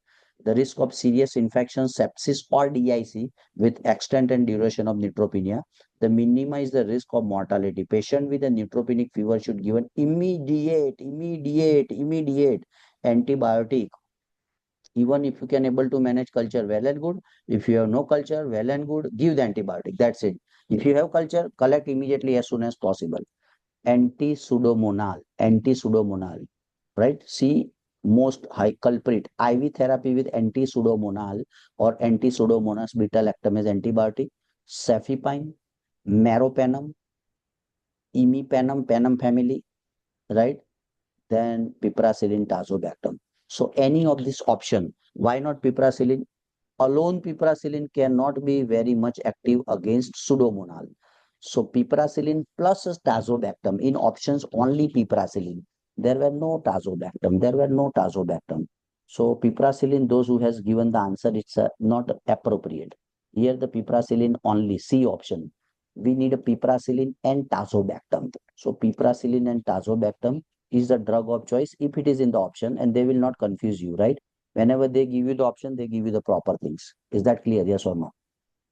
The risk of serious infection, sepsis, or DIC with extent and duration of neutropenia, the minimize the risk of mortality. Patient with a neutropenic fever should give an immediate antibiotic. Even if you can able to manage culture, well and good. If you have no culture, well and good, give the antibiotic. That's it. If you have culture, collect immediately as soon as possible. Anti-pseudomonal, right? See, most high culprit, IV therapy with anti-pseudomonal or anti-pseudomonas beta-lactamase antibiotic, cefepime, meropenem, imipenem, penem family, right? Then piperacillin, tazobactam. So any of this option, why not piperacillin? Alone piperacillin cannot be very much active against pseudomonal. So piperacillin plus tazobactam in options only piperacillin. There were no tazobactam. There were no tazobactam. So piperacillin, those who has given the answer, it's not appropriate. Here the piperacillin only C option. We need a piperacillin and tazobactam. So piperacillin and tazobactam is the drug of choice if it is in the option, and they will not confuse you, right? Whenever they give you the option, they give you the proper things. Is that clear? Yes or no?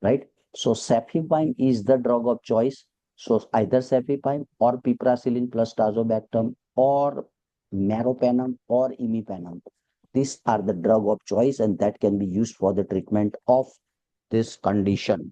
Right? So cefepime is the drug of choice. So either cefepime or piperacillin plus tazobactam or meropenem or imipenem. These are the drug of choice and that can be used for the treatment of this condition.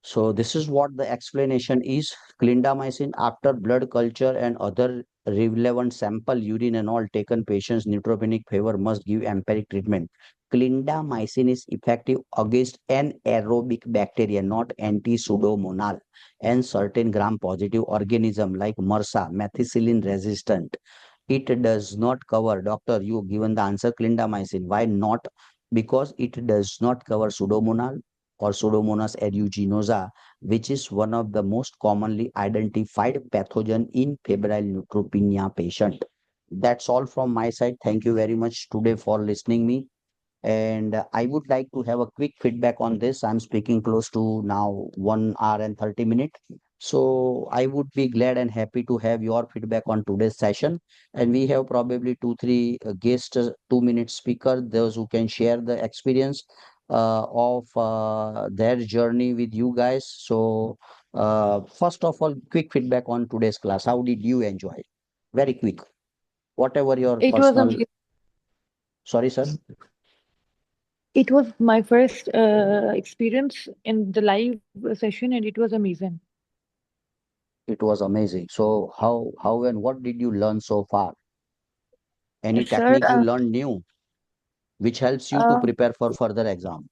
So this is what the explanation is. Clindamycin after blood culture and other relevant sample urine and all taken patients neutropenic fever must give empiric treatment. Clindamycin is effective against anaerobic bacteria, not anti-pseudomonal, and certain gram-positive organism like MRSA, methicillin resistant. It does not cover, doctor, you given the answer clindamycin. Why not? Because it does not cover pseudomonal or Pseudomonas aeruginosa, which is one of the most commonly identified pathogen in febrile neutropenia patient. That's all from my side. Thank you very much today for listening me. And I would like to have a quick feedback on this. I'm speaking close to now 1 hour and 30 minutes. So I would be glad and happy to have your feedback on today's session. And we have probably two, three guest 2 minute speaker, those who can share the experience of their journey with you guys. So first of all, quick feedback on today's class. How did you enjoy? Very quick. Whatever your It was personal. amazing. Sorry, sir. It was my first experience in the live session, and it was amazing. It was amazing. So how and what did you learn so far? Any Sir, technique you learned new which helps you to uh, prepare for further exam?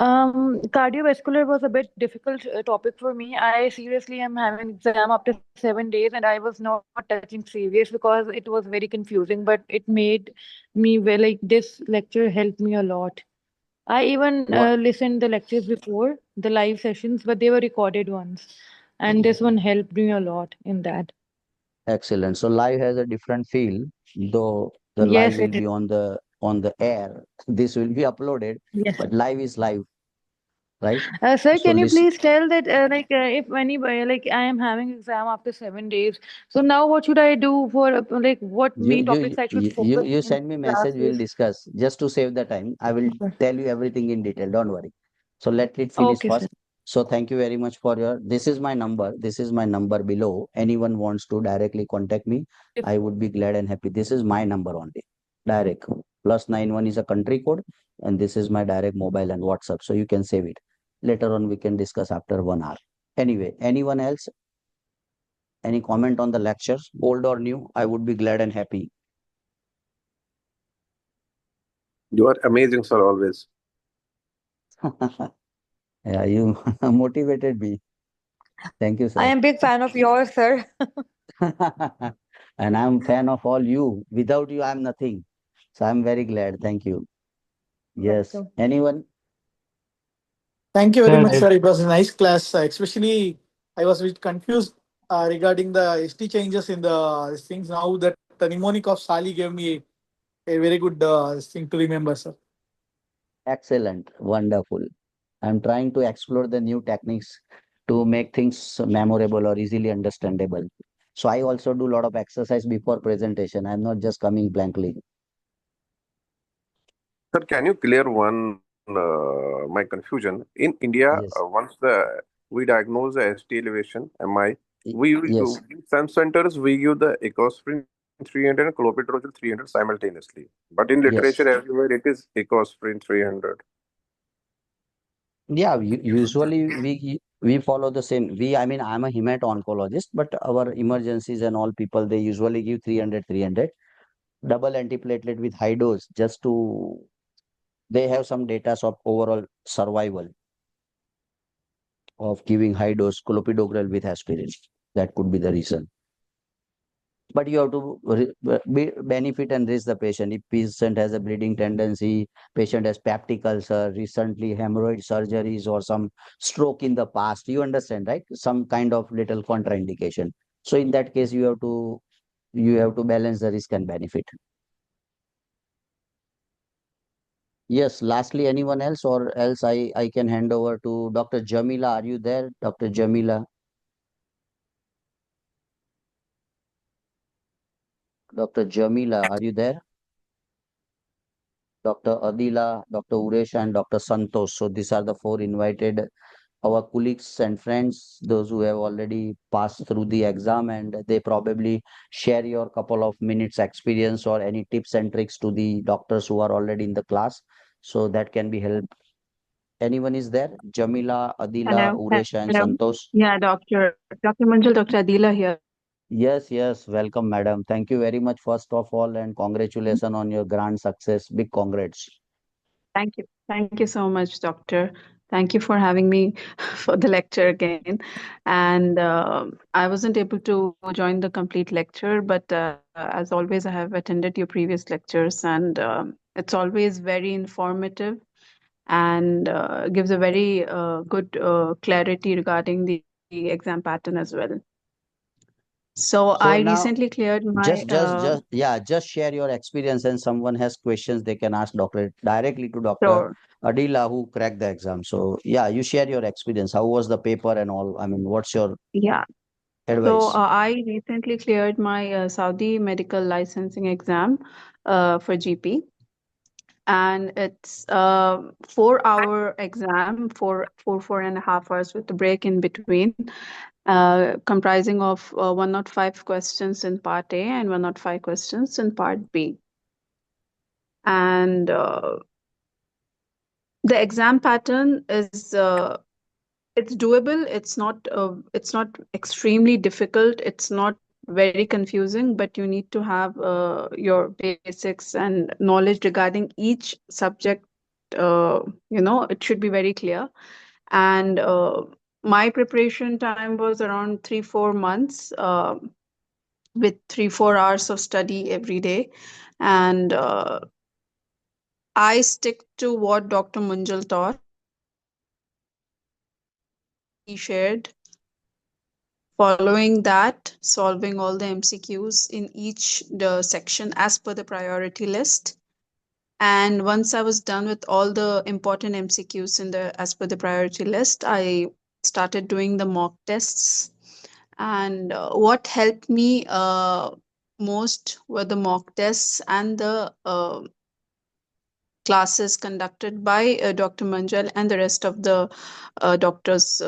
cardiovascular was a bit difficult topic for me. I seriously am having exam after 7 days, and I was not touching serious because it was very confusing. But it made me well. Like this lecture helped me a lot. I even What? listened the lectures before the live sessions, but they were recorded ones, and this one helped me a lot in that. Excellent. So live has a different feel, though the live Yes, will it is. be on the air. This will be uploaded, Yes. but live is live, right? Sir, So can you listen, please tell that if anybody like I am having exam after 7 days, so now what should I do for like what you main you topics I should you focus you in send me message, we'll classes? discuss. Just to save the time, I will Sure. tell you everything in detail. Don't worry. So let it finish Okay, sir. first. So thank you very much for your. This is my number. This is my number below. Anyone wants to directly contact me, I would be glad and happy. This is my number only. Direct. +91 is a country code, and this is my direct mobile and WhatsApp. So you can save it. Later on, we can discuss after 1 hour. Anyway, anyone else? Any comment on the lectures, old or new? I would be glad and happy. You are amazing, sir, always. Yeah, you motivated me. Thank you, I sir. am big fan of yours, sir. And I'm fan of all you. Without you, I'm nothing. So I'm very glad. Thank you. Yes. Welcome. Anyone? Thank you very Sir, much, sir. It was a nice class. Especially, I was a bit confused regarding the ST changes in the these things. Now that the mnemonic of Sali gave me a very good thing to remember, sir. Excellent. Wonderful. I'm trying to explore the new techniques to make things memorable or easily understandable. So I also do a lot of exercise before presentation. I'm not just coming blankly. Sir, can you clear my confusion? In India, Yes. we diagnose the ST elevation, MI, Y- you, Yes. in some centers we give the ecosprin 300 and clopidogrel 300 simultaneously. But in literature Yes. everywhere it is ecosprin 300. Yeah, usually we follow the same. I mean, I'm a hemat-oncologist, but our emergencies and all people, they usually give 300 double antiplatelet with high dose just to, they have some data of overall survival of giving high dose clopidogrel with aspirin. That could be the reason. But you have to benefit and risk the patient. If patient has a bleeding tendency, patient has peptic ulcer, recently hemorrhoid surgeries or some stroke in the past, you understand, right? Some kind of little contraindication. So in that case, you have to balance the risk and benefit. Yes, lastly, anyone else or else I can hand over to Dr. Jamila. Are you there, Dr. Jamila? Dr. Jamila, are you there? Dr. Adila, Dr. Uresh, and Dr. Santosh. So these are the four invited our colleagues and friends, those who have already passed through the exam, and they probably share your couple of minutes experience or any tips and tricks to the doctors who are already in the class. So that can be helped. Anyone is there? Jamila, Adila, Hello, Uresh, and hello. Santosh. Yeah, Dr. Munjal, Dr. Adila here. Yes, yes. Welcome, madam. Thank you very much, first of all, and congratulations on your grand success. Big congrats. Thank you. Thank you so much, Doctor. Thank you for having me for the lecture again. And I wasn't able to join the complete lecture, but as always, I have attended your previous lectures, and it's always very informative and gives a very good clarity regarding the exam pattern as well. So So I now, recently cleared my just share your experience, and someone has questions they can ask doctor directly to Dr. sure. Adila who cracked the exam. So yeah, you share your experience. How was the paper and all? I mean, what's your Yeah. So advice? I recently cleared my Saudi medical licensing exam for GP, and it's a 4 hour exam, 4.5 hours with a break in between, comprising of 105 questions in part A and 105 questions in part B. And the exam pattern is it's doable. It's not extremely difficult. It's not very confusing, but you need to have your basics and knowledge regarding each subject. It should be very clear. And my preparation time was around 3-4 months, with 3-4 hours of study every day. And I stick to what Dr. Munjal taught. He shared, following that, solving all the MCQs in each the section as per the priority list. And once I was done with all the important MCQs in the as per the priority list, I started doing the mock tests. And what helped me most were the mock tests and the classes conducted by Dr. Manjal and the rest of the doctors,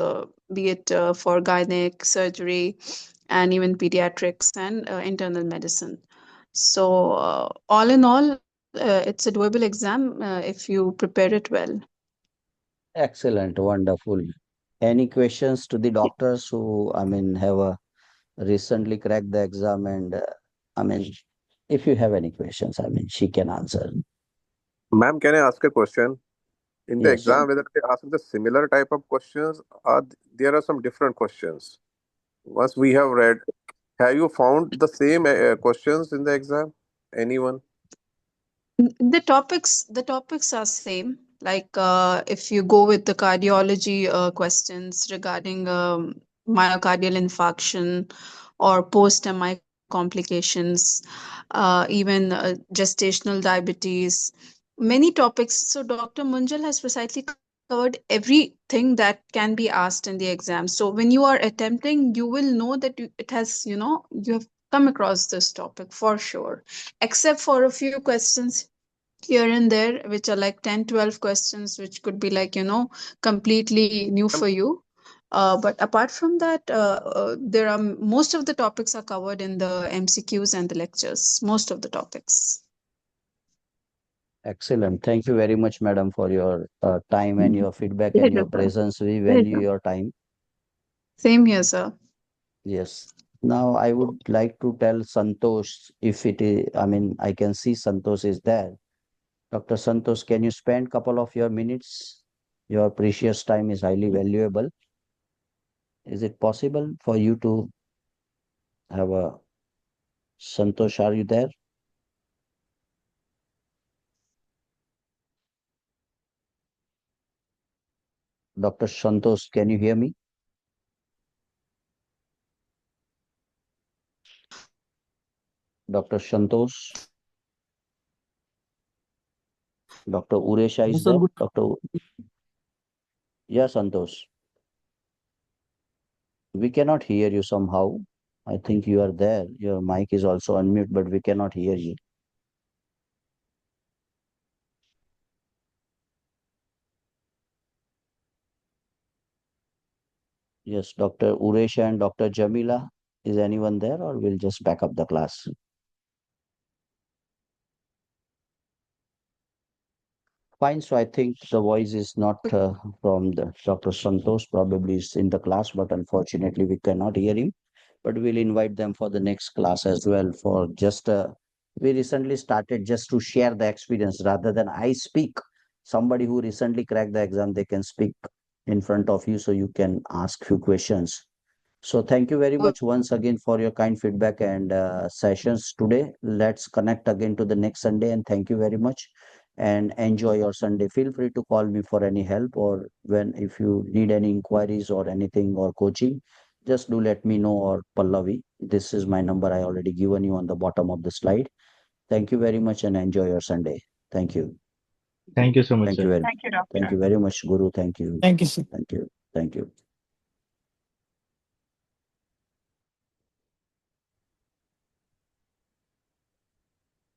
be it for gynec, surgery, and even pediatrics and internal medicine. So, all in all, it's a doable exam if you prepare it well. Excellent, wonderful. Any questions to the doctors who, I mean, have recently cracked the exam and I mean, if you have any questions, I mean, she can answer. Ma'am, can I ask a question? In the Yes. exam, whether they ask the similar type of questions or there are some different questions? Once we have read, have you found the same questions in the exam? Anyone? The topics are same. Like if you go with the cardiology questions regarding myocardial infarction or post MI complications, even gestational diabetes, many topics. So Dr. Munjal has precisely covered everything that can be asked in the exam. So when you are attempting, you will know that you have come across this topic for sure, except for a few questions here and there, which are like 10-12 questions, which could be like completely new for you. But apart from that, there are most of the topics are covered in the MCQs and the lectures, most of the topics. Excellent. Thank you very much, madam, for your time and your feedback and your Pleasure, sir. presence. We value Pleasure. your time. Same here, sir. Yes. Now I would like to tell Santosh if it is, I mean, I can see Santosh is there. Dr. Santosh, can you spend couple of your minutes? Your precious time is highly valuable. Is it possible for you to have a Santosh, are you there? Dr. Santosh, can you hear me? Dr. Santosh, Dr. Uresha is there? Dr. Yeah, Santosh. We cannot hear you somehow. I think you are there. Your mic is also unmute, but we cannot hear you. Yes, Dr. Uresh and Dr. Jamila. Is anyone there, or we'll just back up the class? Fine. So I think the voice is not from the Dr. Santosh. Probably is in the class, but unfortunately we cannot hear him. But we'll invite them for the next class as well. For just we recently started just to share the experience rather than I speak. Somebody who recently cracked the exam, they can speak in front of you, so you can ask few questions. So thank you very much once again for your kind feedback and sessions today. Let's connect again to the next Sunday, and thank you very much and enjoy your Sunday. Feel free to call me for any help, or when if you need any inquiries or anything or coaching, just do let me know, or Pallavi. This is my number I already given you on the bottom of the slide. Thank you very much and enjoy your Sunday. Thank you. Thank you so much, Thank you sir. very much. Thank you very much, Guru. Thank you. Thank you, sir. Thank you. Thank you.